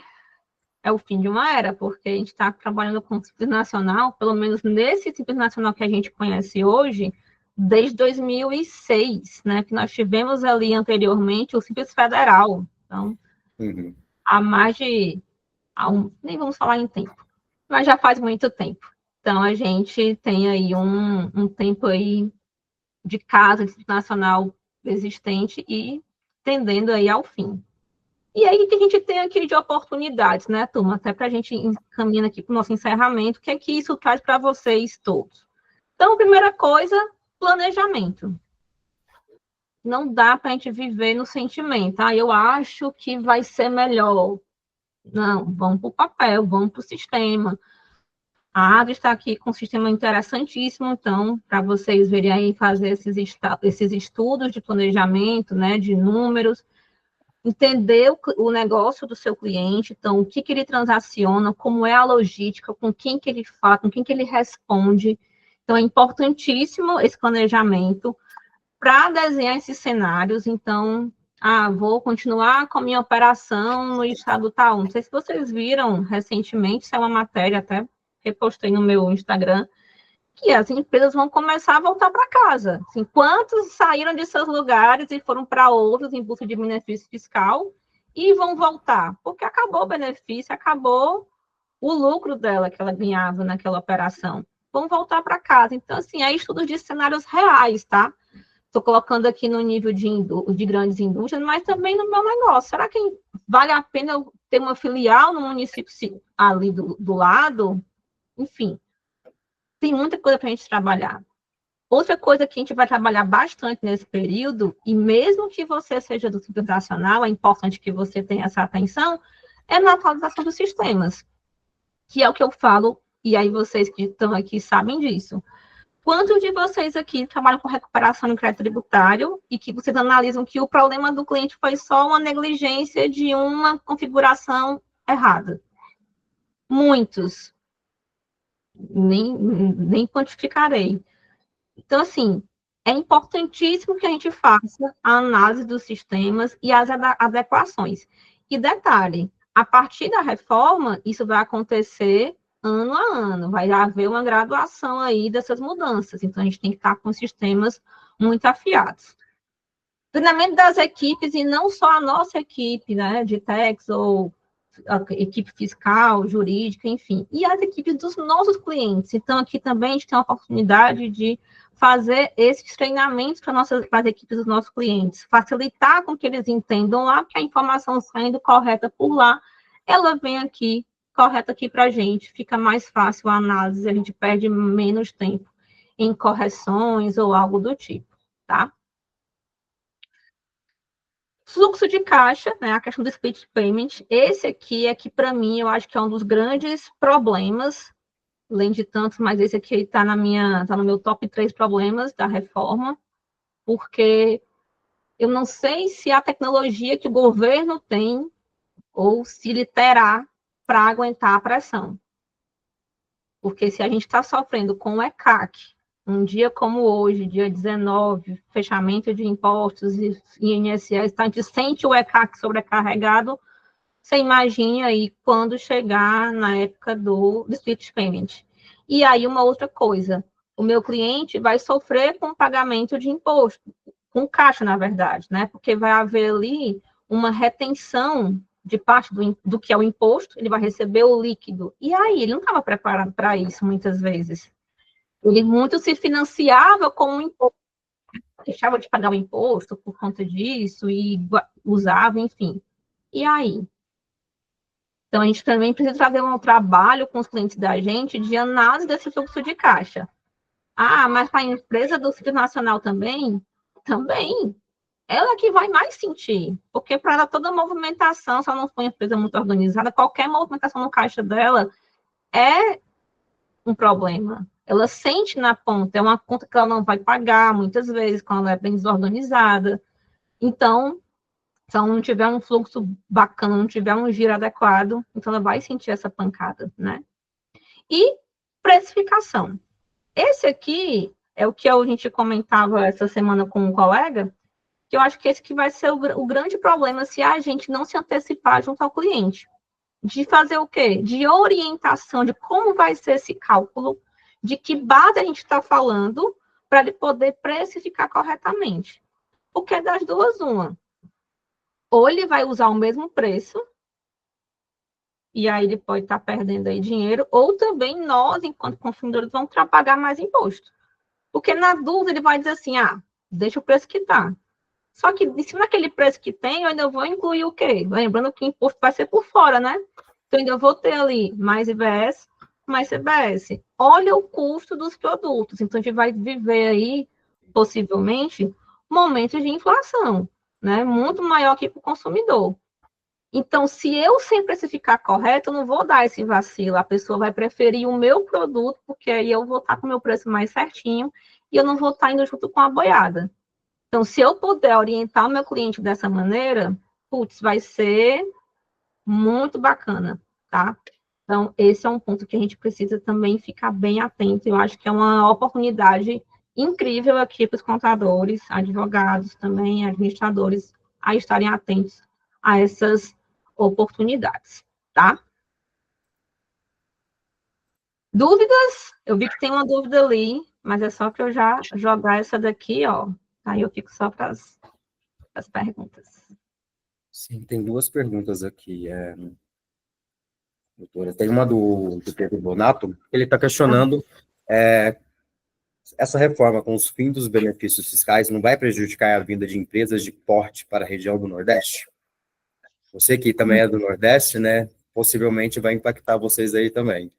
É o fim de uma era, porque a gente está trabalhando com o Simples Nacional, pelo menos nesse Simples Nacional que a gente conhece hoje, desde 2006, né? Que nós tivemos ali anteriormente o Simples Federal. Então, há mais de... nem vamos falar em tempo, mas já faz muito tempo. Então, a gente tem aí um tempo aí de casa de Simples Nacional existente e tendendo aí ao fim. E aí, o que a gente tem aqui de oportunidades, né, turma? Até para a gente encaminhar aqui para o nosso encerramento, o que é que isso traz para vocês todos? Então, primeira coisa, planejamento. Não dá para a gente viver no sentimento. Eu acho que vai ser melhor. Não, vamos para o papel, vamos para o sistema. A Adri está aqui com um sistema interessantíssimo, então, para vocês verem aí, fazer esses estudos de planejamento, né, de números, entender o negócio do seu cliente, então, o que ele transaciona, como é a logística, com quem que ele fala, com quem que ele responde. Então, é importantíssimo esse planejamento para desenhar esses cenários. Então, vou continuar com a minha operação no estado tal. Não sei se vocês viram recentemente, isso é uma matéria, até repostei no meu Instagram, que as empresas vão começar a voltar para casa. Assim, quantos saíram de seus lugares e foram para outros em busca de benefício fiscal e vão voltar? Porque acabou o benefício, acabou o lucro dela que ela ganhava naquela operação. Vão voltar para casa. Então, assim, é estudos de cenários reais, tá? Estou colocando aqui no nível de grandes indústrias, mas também no meu negócio. Será que vale a pena eu ter uma filial no município ali do lado? Enfim, tem muita coisa para a gente trabalhar. Outra coisa que a gente vai trabalhar bastante nesse período, e mesmo que você seja do Simples Nacional, é importante que você tenha essa atenção, é na atualização dos sistemas, que é o que eu falo, e aí vocês que estão aqui sabem disso. Quantos de vocês aqui trabalham com recuperação de crédito tributário e que vocês analisam que o problema do cliente foi só uma negligência de uma configuração errada? Muitos. Nem quantificarei. Então, assim, é importantíssimo que a gente faça a análise dos sistemas e as adequações. E detalhe, a partir da reforma, isso vai acontecer ano a ano, vai haver uma graduação aí dessas mudanças. Então, a gente tem que estar com sistemas muito afiados. Treinamento das equipes, e não só a nossa equipe, né, de techs ou a equipe fiscal, jurídica, enfim, e as equipes dos nossos clientes. Então, aqui também a gente tem a oportunidade de fazer esses treinamentos para as equipes dos nossos clientes, facilitar com que eles entendam lá, que a informação saindo correta por lá, ela vem aqui, correta aqui para a gente, fica mais fácil a análise, a gente perde menos tempo em correções ou algo do tipo, tá? Fluxo de caixa, né, a questão do split payment, esse aqui é que, para mim, eu acho que é um dos grandes problemas, além de tantos, mas esse aqui está no meu top 3 problemas da reforma, porque eu não sei se a tecnologia que o governo tem ou se ele terá para aguentar a pressão. Porque se a gente está sofrendo com o ECAC, um dia como hoje, dia 19, fechamento de impostos e INSS, a gente sente o ECAC sobrecarregado, você imagina aí quando chegar na época do split payment. E aí uma outra coisa, o meu cliente vai sofrer com pagamento de imposto, com caixa, na verdade, né? Porque vai haver ali uma retenção de parte do que é o imposto, ele vai receber o líquido. E aí, ele não estava preparado para isso, muitas vezes. Ele muito se financiava com o imposto, deixava de pagar o imposto por conta disso e usava, enfim. E aí? Então, a gente também precisa fazer um trabalho com os clientes da gente de análise desse fluxo de caixa. Ah, mas para a empresa do Simples Nacional também? Também. Ela que vai mais sentir, porque para ela toda movimentação, se ela não for uma empresa muito organizada, qualquer movimentação no caixa dela é um problema. Ela sente na ponta, é uma conta que ela não vai pagar, muitas vezes, quando ela é bem desorganizada. Então, se ela não tiver um fluxo bacana, não tiver um giro adequado, então ela vai sentir essa pancada, né? E precificação. Esse aqui é o que a gente comentava essa semana com um colega, que eu acho que esse que vai ser o grande problema se a gente não se antecipar junto ao cliente. De fazer o quê? De orientação de como vai ser esse cálculo, de que base a gente está falando, para ele poder precificar corretamente. Porque das duas, uma. Ou ele vai usar o mesmo preço, e aí ele pode estar perdendo aí dinheiro, ou também nós, enquanto consumidores, vamos pagar mais imposto. Porque na dúvida ele vai dizer assim, deixa o preço que está. Só que, em cima daquele preço que tem, eu ainda vou incluir o quê? Lembrando que o imposto vai ser por fora, né? Então, eu ainda vou ter ali mais IBS, mais CBS. Olha o custo dos produtos. Então, a gente vai viver aí, possivelmente, momentos de inflação, né? Muito maior que para o consumidor. Então, se eu sempre precificar correto, eu não vou dar esse vacilo. A pessoa vai preferir o meu produto, porque aí eu vou estar com o meu preço mais certinho e eu não vou estar indo junto com a boiada. Então, se eu puder orientar o meu cliente dessa maneira, putz, vai ser muito bacana, tá? Então, esse é um ponto que a gente precisa também ficar bem atento. Eu acho que é uma oportunidade incrível aqui para os contadores, advogados também, administradores, a estarem atentos a essas oportunidades, tá? Dúvidas? Eu vi que tem uma dúvida ali, mas é só para eu já jogar essa daqui, ó. Aí eu fico só para as perguntas. Sim, tem duas perguntas aqui, doutora. Tem uma do Pedro Bonato, ele está questionando essa reforma com os fins dos benefícios fiscais não vai prejudicar a vinda de empresas de porte para a região do Nordeste? Você que também é do Nordeste, né? Possivelmente vai impactar vocês aí também.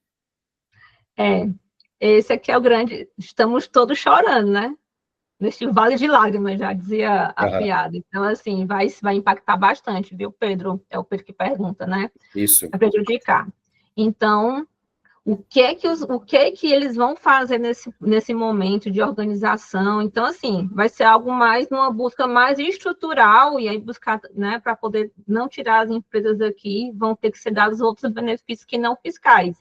Esse aqui é o grande... Estamos todos chorando, né? Neste vale de lágrimas, já dizia a piada. Então, assim, vai impactar bastante, viu, Pedro? É o Pedro que pergunta, né? Isso. Vai prejudicar. Então, o que eles vão fazer nesse momento de organização? Então, assim, vai ser algo mais, uma busca mais estrutural, e aí buscar, né, para poder não tirar as empresas daqui, vão ter que ser dados outros benefícios que não fiscais.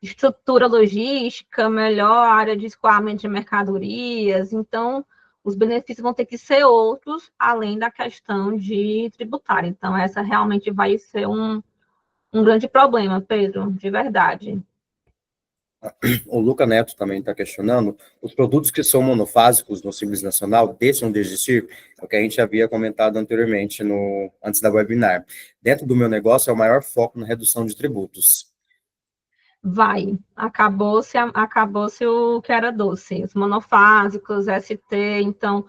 Estrutura logística, melhor área de escoamento de mercadorias, então os benefícios vão ter que ser outros, além da questão de tributária. Então, essa realmente vai ser um grande problema, Pedro, de verdade. O Luca Neto também está questionando, os produtos que são monofásicos no Simples Nacional deixam de existir? É o que a gente havia comentado anteriormente, antes da webinar. Dentro do meu negócio, é o maior foco na redução de tributos. Vai, acabou-se o que era doce, os monofásicos, ST, então,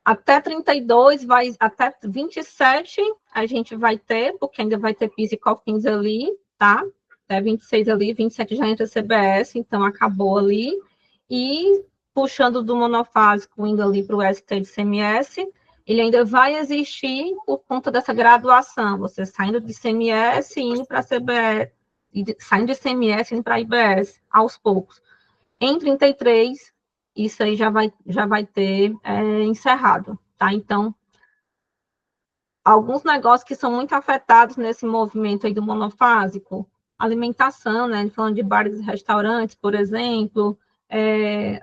até 32, até 27 a gente vai ter, porque ainda vai ter PIS e COFINS ali, tá? Até 26 ali, 27 já entra CBS, então acabou ali, e puxando do monofásico, indo ali para o ST de CMS, ele ainda vai existir por conta dessa graduação, você saindo de ICMS e indo para a CBS, saindo de ICMS e indo para a IBS, aos poucos. Em 33, isso aí já vai ter encerrado, tá? Então, alguns negócios que são muito afetados nesse movimento aí do monofásico, alimentação, né? Falando de bares e restaurantes, por exemplo,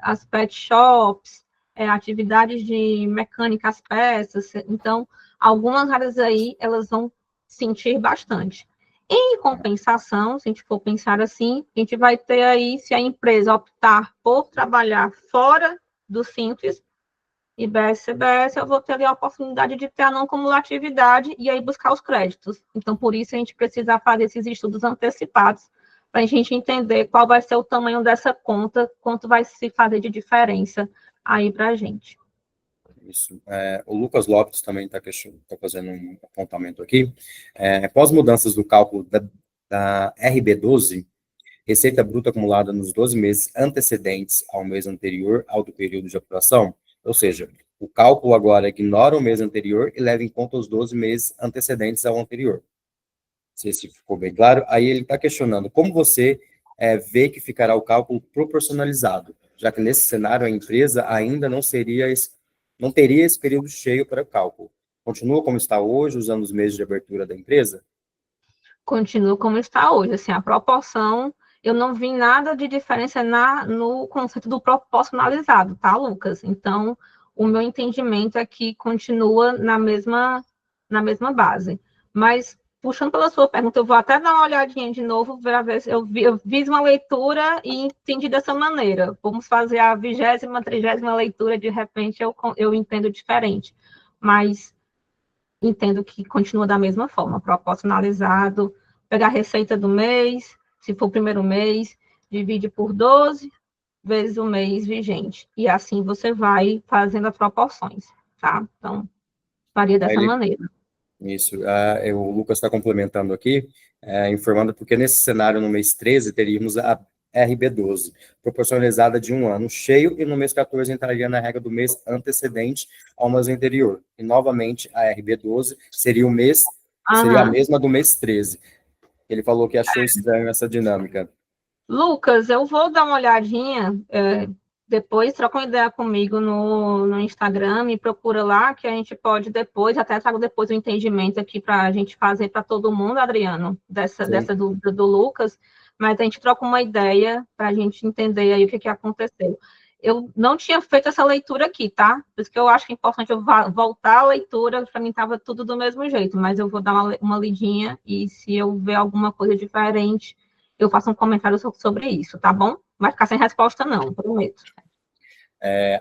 as pet shops, atividades de mecânica, as peças. Então, algumas áreas aí, elas vão sentir bastante. Em compensação, se a gente for pensar assim, a gente vai ter aí, se a empresa optar por trabalhar fora do Simples, IBS, CBS, eu vou ter ali a oportunidade de ter a não cumulatividade e aí buscar os créditos. Então, por isso, a gente precisa fazer esses estudos antecipados para a gente entender qual vai ser o tamanho dessa conta, quanto vai se fazer de diferença aí para a gente. Isso. O Lucas Lopes também está fazendo um apontamento aqui. Após mudanças do cálculo da RB12, receita bruta acumulada nos 12 meses antecedentes ao mês anterior ao do período de apuração, ou seja, o cálculo agora ignora o mês anterior e leva em conta os 12 meses antecedentes ao anterior. Se esse ficou bem claro, aí ele está questionando como você vê que ficará o cálculo proporcionalizado, já que nesse cenário a empresa ainda não teria esse período cheio para o cálculo. Continua como está hoje, usando os meses de abertura da empresa? Continua como está hoje, assim, a proporção, eu não vi nada de diferença no conceito do proporcionalizado, tá, Lucas? Então, o meu entendimento é que continua na mesma base. Mas, puxando pela sua pergunta, eu vou até dar uma olhadinha de novo, para ver se eu fiz uma leitura e entendi dessa maneira. Vamos fazer a 20ª, 30ª leitura, de repente eu entendo diferente. Mas entendo que continua da mesma forma, proporcionalizado, pegar a receita do mês, se for o primeiro mês, divide por 12 vezes o mês vigente. E assim você vai fazendo as proporções, tá? Então, faria dessa maneira. Isso. O Lucas está complementando aqui, informando porque nesse cenário, no mês 13, teríamos a RB12, proporcionalizada de 1 ano cheio, e no mês 14 entraria na regra do mês antecedente ao mês anterior. E, novamente, a RB12 seria seria a mesma do mês 13. Ele falou que achou estranho essa dinâmica. Lucas, eu vou dar uma olhadinha, depois troca uma ideia comigo no Instagram, me procura lá, que a gente pode depois, até trago depois o entendimento aqui para a gente fazer para todo mundo, Adriano, dessa dúvida do Lucas, mas a gente troca uma ideia para a gente entender aí o que aconteceu. Eu não tinha feito essa leitura aqui, tá? Por isso que eu acho que é importante eu voltar à leitura, para mim estava tudo do mesmo jeito, mas eu vou dar uma lidinha e se eu ver alguma coisa diferente, eu faço um comentário sobre isso, tá bom? Não vai ficar sem resposta, não, prometo.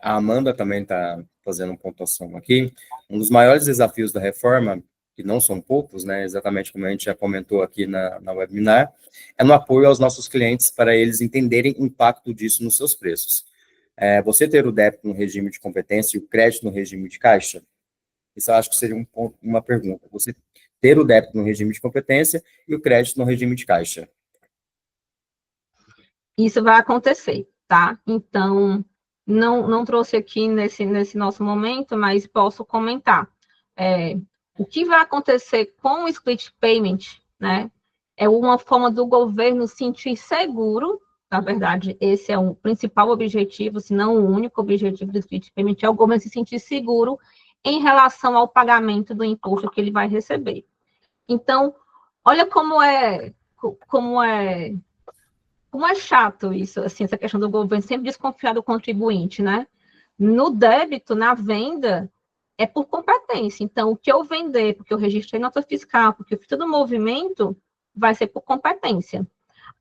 A Amanda também está fazendo uma pontuação aqui. Um dos maiores desafios da reforma, que não são poucos, né, exatamente como a gente já comentou aqui na webinar, é no apoio aos nossos clientes para eles entenderem o impacto disso nos seus preços. Você ter o débito no regime de competência e o crédito no regime de caixa? Isso eu acho que seria uma pergunta. Você ter o débito no regime de competência e o crédito no regime de caixa. Isso vai acontecer, tá? Então, não trouxe aqui nesse nosso momento, mas posso comentar. O que vai acontecer com o split payment, né? É uma forma do governo sentir seguro, na verdade, esse é o principal objetivo, se não o único objetivo do split payment, é o governo se sentir seguro em relação ao pagamento do imposto que ele vai receber. Então, olha como é chato isso, assim, essa questão do governo sempre desconfiar do contribuinte, né? No débito, na venda, é por competência. Então, o que eu vender, porque eu registrei nota fiscal, porque eu fiz todo o movimento, vai ser por competência.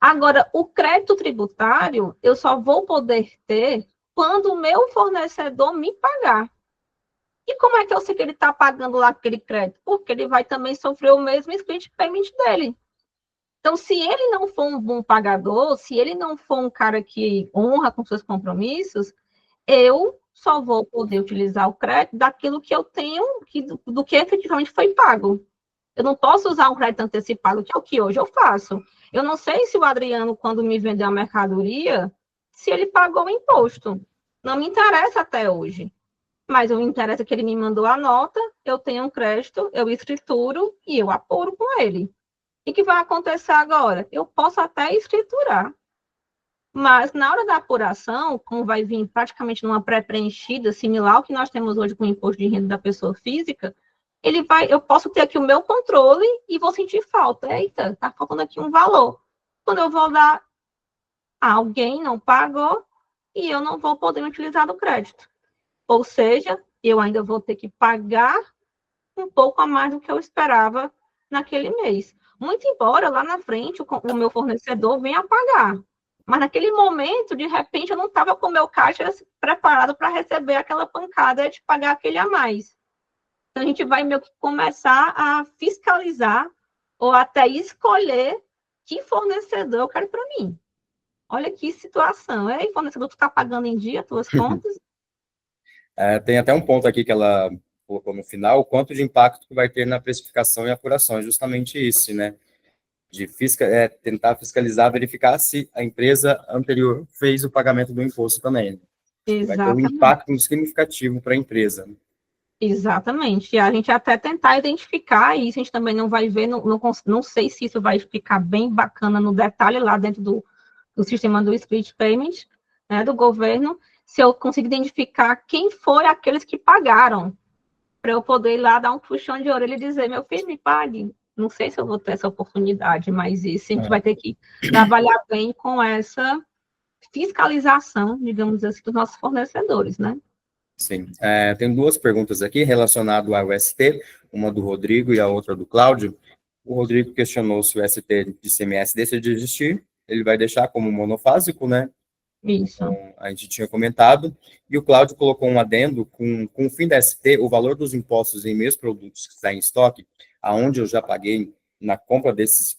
Agora, o crédito tributário, eu só vou poder ter quando o meu fornecedor me pagar. E como é que eu sei que ele está pagando lá aquele crédito? Porque ele vai também sofrer o mesmo split payment dele. Então, se ele não for um bom pagador, se ele não for um cara que honra com seus compromissos, eu só vou poder utilizar o crédito daquilo que eu tenho, do que efetivamente foi pago. Eu não posso usar um crédito antecipado, que é o que hoje eu faço. Eu não sei se o Adriano, quando me vendeu a mercadoria, se ele pagou o imposto. Não me interessa até hoje. mas o interesse é que ele me mandou a nota, eu tenho um crédito, eu escrituro e eu apuro com ele. E o que vai acontecer agora? Eu posso até escriturar, mas na hora da apuração, como vai vir praticamente numa pré-preenchida, similar ao que nós temos hoje com o imposto de renda da pessoa física, eu posso ter aqui o meu controle e vou sentir falta. Eita, está faltando aqui um valor. Quando eu vou dar, alguém não pagou e eu não vou poder utilizar do crédito. Ou seja, eu ainda vou ter que pagar um pouco a mais do que eu esperava naquele mês. Muito embora lá na frente o meu fornecedor venha pagar. Mas naquele momento, de repente, eu não estava com o meu caixa preparado para receber aquela pancada de pagar aquele a mais. Então, a gente vai meio que começar a fiscalizar ou até escolher que fornecedor eu quero para mim. Olha que situação. Ei, fornecedor, tu está pagando em dia as tuas contas? Tem até um ponto aqui que ela colocou no final, o quanto de impacto que vai ter na precificação e apuração. É justamente isso, né? De tentar fiscalizar, verificar se a empresa anterior fez o pagamento do imposto também. Vai ter um impacto significativo para a empresa. Exatamente. E a gente até tentar identificar isso, a gente também não vai ver, não sei se isso vai ficar bem bacana no detalhe lá dentro do sistema do Split Payment, né, do governo, se eu conseguir identificar quem foram aqueles que pagaram, para eu poder ir lá dar um puxão de orelha e dizer, meu filho, me pague. Não sei se eu vou ter essa oportunidade, mas isso a gente vai ter que trabalhar bem com essa fiscalização, digamos assim, dos nossos fornecedores, né? Sim. Tem duas perguntas aqui relacionadas ao ST, uma do Rodrigo e a outra do Cláudio. O Rodrigo questionou se o ST de ICMS deixa de existir, ele vai deixar como monofásico, né? Isso. Então, a gente tinha comentado, e o Cláudio colocou um adendo, com o fim da ST, o valor dos impostos em meus produtos que está em estoque, aonde eu já paguei na compra desses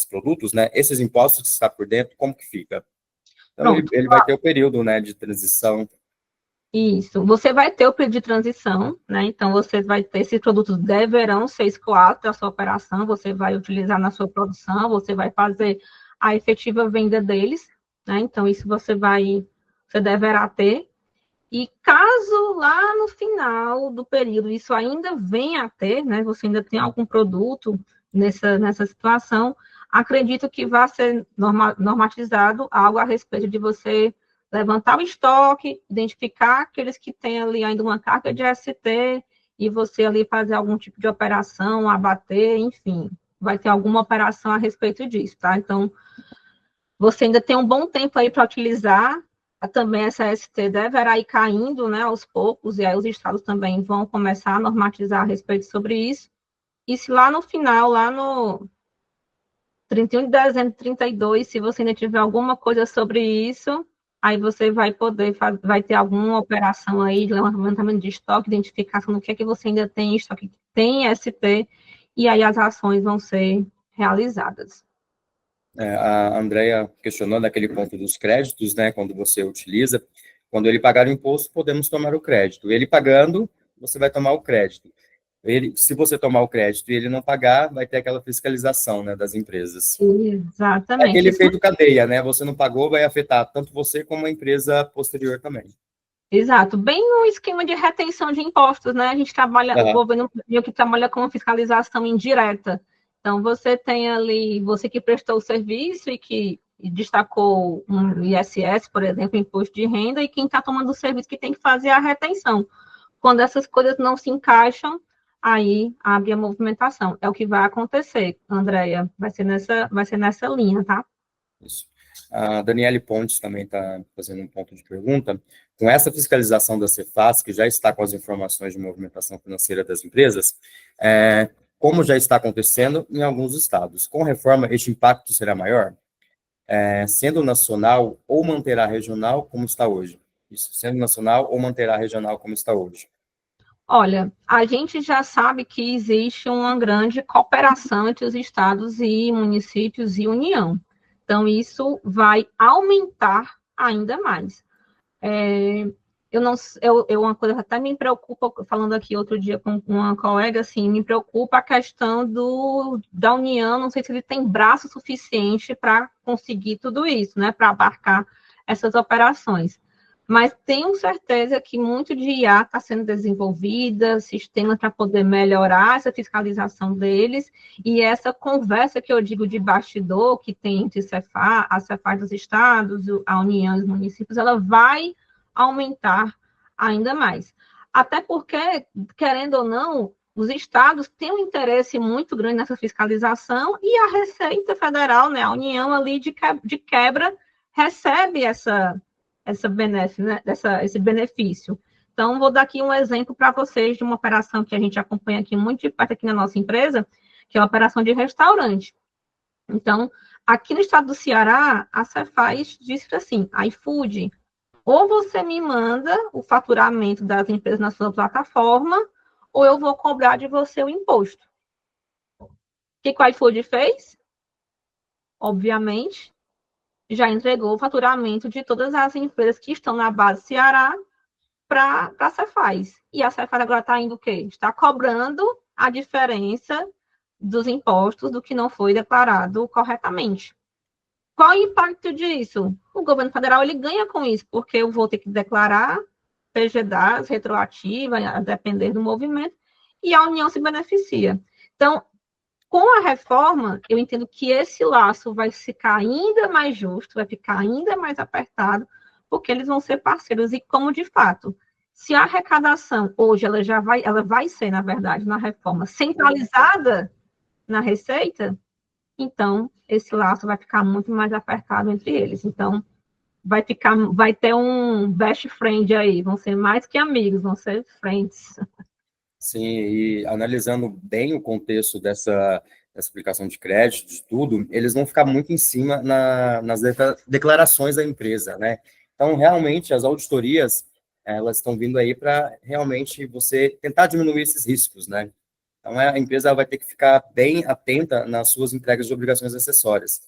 produtos, né, esses impostos que está por dentro, como que fica? Então, ele vai ter o período, né, de transição. Isso, você vai ter o período de transição, né, então você vai ter, esses produtos deverão ser excluídos da sua operação, você vai utilizar na sua produção, você vai fazer a efetiva venda deles, né, então isso você deverá ter, e caso lá no final do período isso ainda venha a ter, né, você ainda tem algum produto nessa situação, acredito que vai ser normatizado algo a respeito de você levantar o estoque, identificar aqueles que têm ali ainda uma carga de ST, e você ali fazer algum tipo de operação, abater, enfim, vai ter alguma operação a respeito disso, tá? Então, você ainda tem um bom tempo aí para utilizar, também essa ST deverá ir caindo, né, aos poucos, e aí os estados também vão começar a normatizar a respeito sobre isso, e se lá no final, lá no 31 de dezembro de 32, se você ainda tiver alguma coisa sobre isso, aí você vai poder, vai ter alguma operação aí de levantamento de estoque, identificação do que é que você ainda tem em estoque, que tem ST, e aí as ações vão ser realizadas. A Andrea questionou naquele ponto dos créditos, né, quando você utiliza, quando ele pagar o imposto, podemos tomar o crédito. Ele pagando, você vai tomar o crédito. Se você tomar o crédito e ele não pagar, vai ter aquela fiscalização, né, das empresas. Exatamente. É aquele efeito cadeia, né? Você não pagou, vai afetar tanto você como a empresa posterior também. Exato, bem no esquema de retenção de impostos, né? A gente trabalha, o governo que trabalha com fiscalização indireta. Então, você tem ali, você que prestou o serviço e que destacou um ISS, por exemplo, imposto de renda, e quem está tomando o serviço que tem que fazer a retenção. Quando essas coisas não se encaixam, aí abre a movimentação. É o que vai acontecer, Andréia. Vai ser nessa linha, tá? Isso. A Daniele Pontes também está fazendo um ponto de pergunta. Com essa fiscalização da Cefaz, que já está com as informações de movimentação financeira das empresas, como já está acontecendo em alguns estados, com reforma, este impacto será maior? Sendo nacional ou manterá regional como está hoje? Isso, sendo nacional ou manterá regional como está hoje? Olha, a gente já sabe que existe uma grande cooperação entre os estados e municípios e União. Então, isso vai aumentar ainda mais. Uma coisa que até me preocupa, falando aqui outro dia com uma colega, assim, me preocupa a questão da União, não sei se ele tem braço suficiente para conseguir tudo isso, né, para abarcar essas operações. Mas tenho certeza que muito de IA está sendo desenvolvida, sistemas para poder melhorar essa fiscalização deles, e essa conversa que eu digo de bastidor, que tem entre a Cefaz dos estados, a União e os municípios, ela vai aumentar ainda mais. Até porque, querendo ou não, os estados têm um interesse muito grande nessa fiscalização, e a Receita Federal, né, a União ali de quebra, recebe esse benefício. Então, vou dar aqui um exemplo para vocês de uma operação que a gente acompanha aqui muito de perto aqui na nossa empresa, que é a operação de restaurante. Então, aqui no estado do Ceará, a Cefaz disse assim, iFood, ou você me manda o faturamento das empresas na sua plataforma, ou eu vou cobrar de você o imposto. O que o iFood fez? Obviamente, já entregou o faturamento de todas as empresas que estão na base Ceará para a Cefaz. E a Cefaz agora está indo o quê? Está cobrando a diferença dos impostos do que não foi declarado corretamente. Qual é o impacto disso? O governo federal ele ganha com isso, porque eu vou ter que declarar PGDAS retroativa, a depender do movimento, e a União se beneficia. Então, com a reforma, eu entendo que esse laço vai ficar ainda mais justo, vai ficar ainda mais apertado, porque eles vão ser parceiros. E como, de fato, se a arrecadação hoje ela vai ser, na verdade, na reforma, centralizada na Receita, então esse laço vai ficar muito mais apertado entre eles. Então, vai ter um best friend aí, vão ser mais que amigos, vão ser friends. Sim, e analisando bem o contexto dessa aplicação de crédito, de tudo, eles vão ficar muito em cima nas declarações da empresa, né? Então, realmente, as auditorias, elas estão vindo aí para realmente você tentar diminuir esses riscos, né? Então, a empresa vai ter que ficar bem atenta nas suas entregas de obrigações acessórias,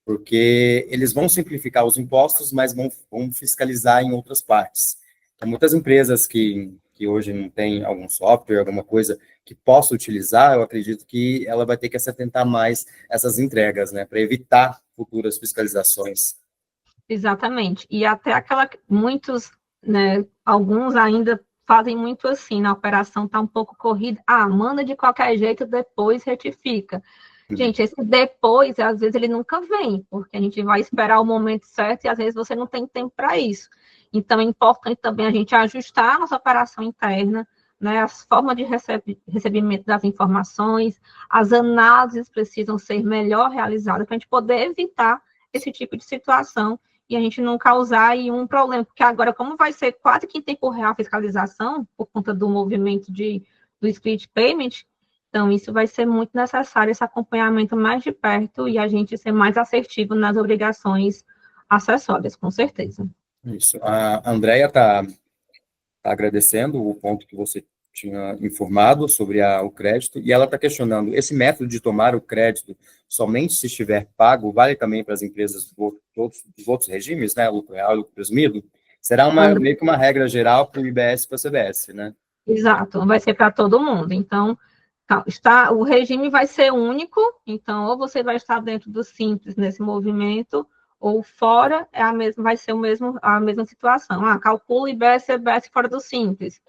porque eles vão simplificar os impostos, mas vão fiscalizar em outras partes. Então, muitas empresas que hoje não tem algum software, alguma coisa que possa utilizar, eu acredito que ela vai ter que se atentar mais a essas entregas, né, para evitar futuras fiscalizações. Exatamente. E até muitos, né, alguns ainda fazem muito assim, na operação está um pouco corrida, manda de qualquer jeito, depois retifica. Gente, esse depois, às vezes, ele nunca vem, porque a gente vai esperar o momento certo e, às vezes, você não tem tempo para isso. Então, é importante também a gente ajustar a nossa operação interna, né, as formas de recebimento das informações, as análises precisam ser melhor realizadas para a gente poder evitar esse tipo de situação e a gente não causar aí um problema, porque agora, como vai ser quase que em tempo real a fiscalização, por conta do movimento do split payment, então, isso vai ser muito necessário, esse acompanhamento mais de perto e a gente ser mais assertivo nas obrigações acessórias, com certeza. Isso. A Andrea está agradecendo o ponto que você tinha informado sobre o crédito, e ela está questionando, esse método de tomar o crédito somente se estiver pago, vale também para as empresas dos outros regimes, né, lucro real e lucro presumido? Será meio que uma regra geral para o IBS e para a CBS, né? Exato, vai ser para todo mundo. Então, o regime vai ser único, então, ou você vai estar dentro do Simples nesse movimento, ou fora vai ser a mesma situação. Calcula IBS e CBS fora do Simples.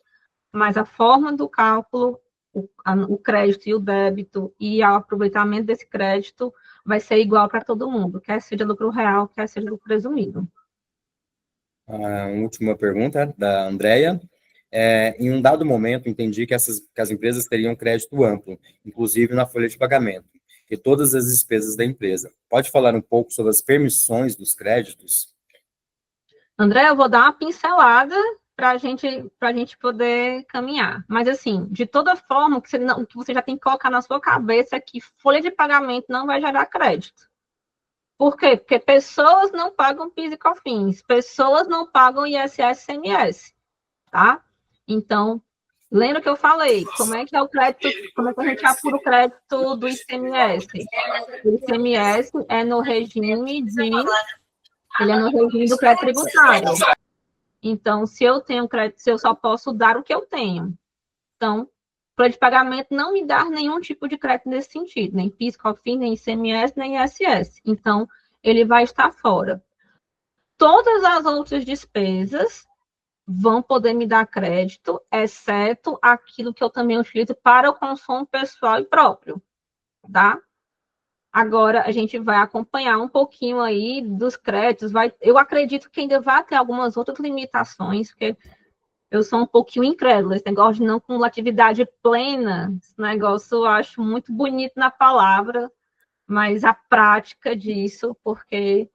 Mas a forma do cálculo, o crédito e o débito e o aproveitamento desse crédito vai ser igual para todo mundo, quer seja lucro real, quer seja lucro presumido. A última pergunta da Andrea. Em um dado momento, entendi que as empresas teriam crédito amplo, inclusive na folha de pagamento, e todas as despesas da empresa. Pode falar um pouco sobre as permissões dos créditos? André, eu vou dar uma pincelada para a gente poder caminhar. Mas, assim, de toda forma, o que você já tem que colocar na sua cabeça é que folha de pagamento não vai gerar crédito. Por quê? Porque pessoas não pagam PIS e COFINS, pessoas não pagam ISS e CMS, tá? Então, lembra que eu falei, como é que é o crédito, como é que a gente apura o crédito do ICMS? O ICMS é no regime do crédito tributário. Então, se eu tenho crédito, eu só posso dar o que eu tenho. Então, folha de pagamento não me dá nenhum tipo de crédito nesse sentido, nem PIS, COFINS, nem ICMS, nem ISS. Então, ele vai estar fora. Todas as outras despesas, vão poder me dar crédito, exceto aquilo que eu também utilizo para o consumo pessoal e próprio, tá? Agora, a gente vai acompanhar um pouquinho aí dos créditos. Eu acredito que ainda vai ter algumas outras limitações, porque eu sou um pouquinho incrédula. Esse negócio de não cumulatividade plena, esse negócio eu acho muito bonito na palavra, mas a prática disso, porque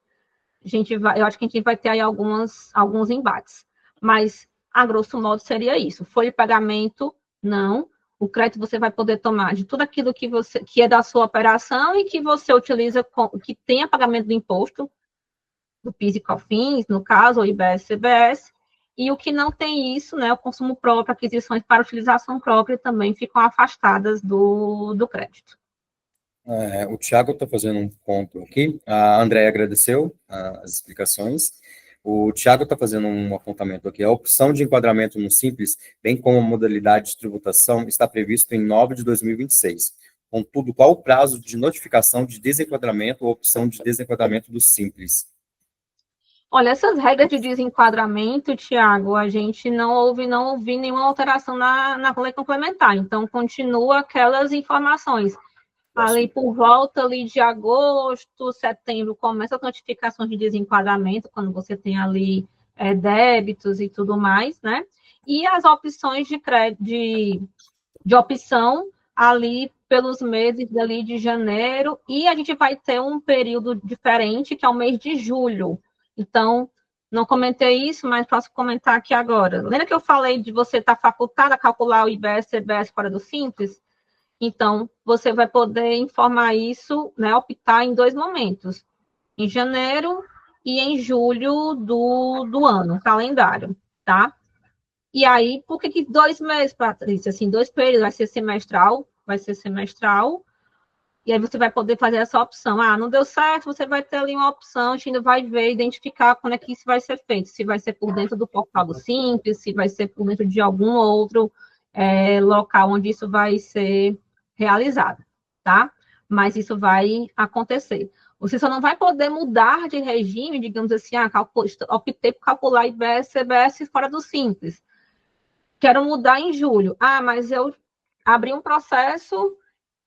eu acho que a gente vai ter aí alguns embates. Mas, a grosso modo, seria isso. Folha de pagamento, não. O crédito você vai poder tomar de tudo aquilo que é da sua operação e que você utiliza, que tenha pagamento do imposto, do PIS e COFINS, no caso, ou IBS, CBS, e o que não tem isso, né, o consumo próprio, aquisições para utilização própria também ficam afastadas do crédito. O Thiago está fazendo um ponto aqui. A Andréia agradeceu as explicações. O Thiago está fazendo um apontamento aqui. A opção de enquadramento no Simples, bem como a modalidade de tributação, está previsto em 9 de 2026. Contudo, qual o prazo de notificação de desenquadramento ou opção de desenquadramento do Simples? Olha, essas regras de desenquadramento, Tiago, a gente não ouve nenhuma alteração na lei complementar. Então, continua aquelas informações. Ali por volta ali de agosto, setembro, começa as notificações de desenquadramento, quando você tem ali débitos e tudo mais, né? E as opções de opção ali pelos meses ali de janeiro, e a gente vai ter um período diferente, que é o mês de julho. Então, não comentei isso, mas posso comentar aqui agora. Lembra que eu falei de você estar facultado a calcular o IBS e CBS fora do Simples? Então, você vai poder informar isso, né, optar em 2 momentos, em janeiro e em julho do ano, calendário, tá? E aí, por que 2 meses, Patrícia? Assim, 2 períodos, vai ser semestral, e aí você vai poder fazer essa opção. Ah, não deu certo, você vai ter ali uma opção, a gente ainda vai ver, identificar quando é que isso vai ser feito, se vai ser por dentro do portal do Simples, se vai ser por dentro de algum outro local onde isso vai ser realizado, tá? Mas isso vai acontecer. Você só não vai poder mudar de regime, digamos assim, optei por calcular IBS, CBS fora do Simples. Quero mudar em julho. Ah, mas eu abri um processo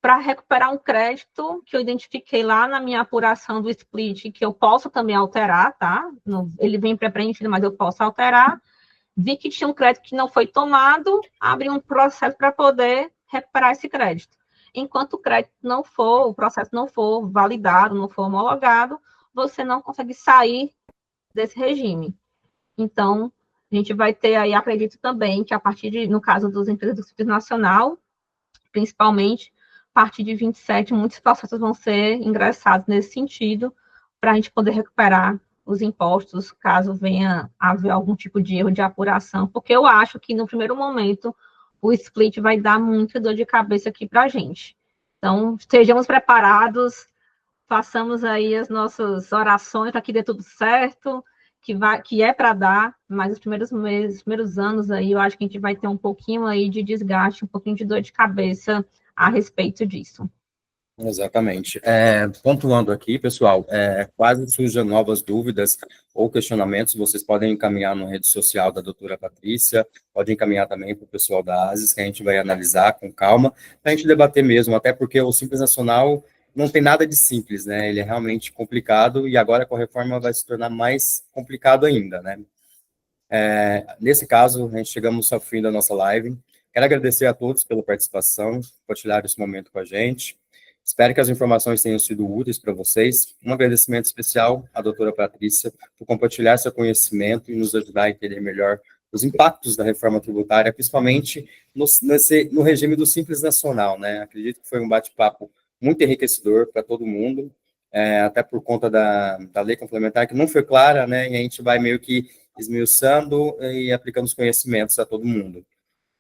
para recuperar um crédito que eu identifiquei lá na minha apuração do split, que eu posso também alterar, tá? Ele vem pré-preenchido, mas eu posso alterar. Vi que tinha um crédito que não foi tomado, abri um processo para poder recuperar esse crédito. Enquanto o processo não for validado, não for homologado, você não consegue sair desse regime. Então, a gente vai ter aí, acredito também, que a partir no caso das empresas do Simples Nacional, principalmente, a partir de 27, muitos processos vão ser ingressados nesse sentido, para a gente poder recuperar os impostos, caso venha a haver algum tipo de erro de apuração, porque eu acho que, no primeiro momento, o split vai dar muita dor de cabeça aqui para a gente. Então, estejamos preparados, façamos aí as nossas orações para que dê tudo certo, que é para dar, mas os primeiros meses, os primeiros anos aí, eu acho que a gente vai ter um pouquinho aí de desgaste, um pouquinho de dor de cabeça a respeito disso. Exatamente. Pontuando aqui, pessoal, quase surjam novas dúvidas ou questionamentos, vocês podem encaminhar na rede social da doutora Patrícia, podem encaminhar também para o pessoal da ASIS, que a gente vai analisar com calma, para a gente debater mesmo, até porque o Simples Nacional não tem nada de simples, né? Ele é realmente complicado e agora com a reforma vai se tornar mais complicado ainda, né? Nesse caso, a gente chegamos ao fim da nossa live. Quero agradecer a todos pela participação, compartilhar esse momento com a gente. Espero que as informações tenham sido úteis para vocês. Um agradecimento especial à doutora Patrícia por compartilhar seu conhecimento e nos ajudar a entender melhor os impactos da reforma tributária, principalmente no regime do Simples Nacional, né? Acredito que foi um bate-papo muito enriquecedor para todo mundo, até por conta da lei complementar, que não foi clara, né? E a gente vai meio que esmiuçando e aplicando os conhecimentos a todo mundo.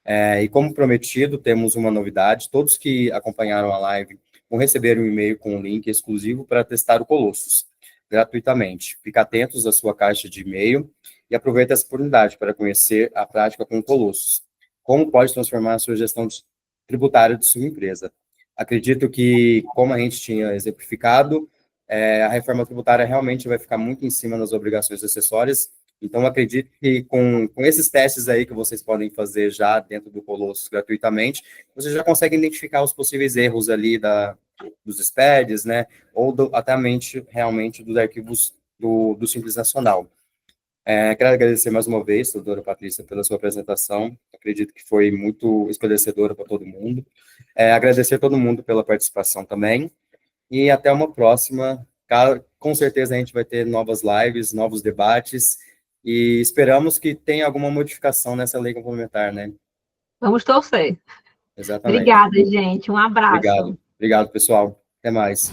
E como prometido, temos uma novidade. Todos que acompanharam a live vão receber um e-mail com um link exclusivo para testar o Colossus, gratuitamente. Fique atentos à sua caixa de e-mail e aproveite essa oportunidade para conhecer a prática com o Colossus. Como pode transformar a sua gestão tributária de sua empresa. Acredito que, como a gente tinha exemplificado, a reforma tributária realmente vai ficar muito em cima das obrigações acessórias Então, eu acredito que com esses testes aí que vocês podem fazer já dentro do Colossus gratuitamente, vocês já conseguem identificar os possíveis erros ali dos SPEDs, né, ou até realmente dos arquivos do Simples Nacional. Quero agradecer mais uma vez, doutora Patrícia, pela sua apresentação. Acredito que foi muito esclarecedora para todo mundo. Agradecer a todo mundo pela participação também. E até uma próxima. Com certeza a gente vai ter novas lives, novos debates. E esperamos que tenha alguma modificação nessa lei complementar, né? Vamos torcer. Exatamente. Obrigada, gente. Um abraço. Obrigado, pessoal. Até mais.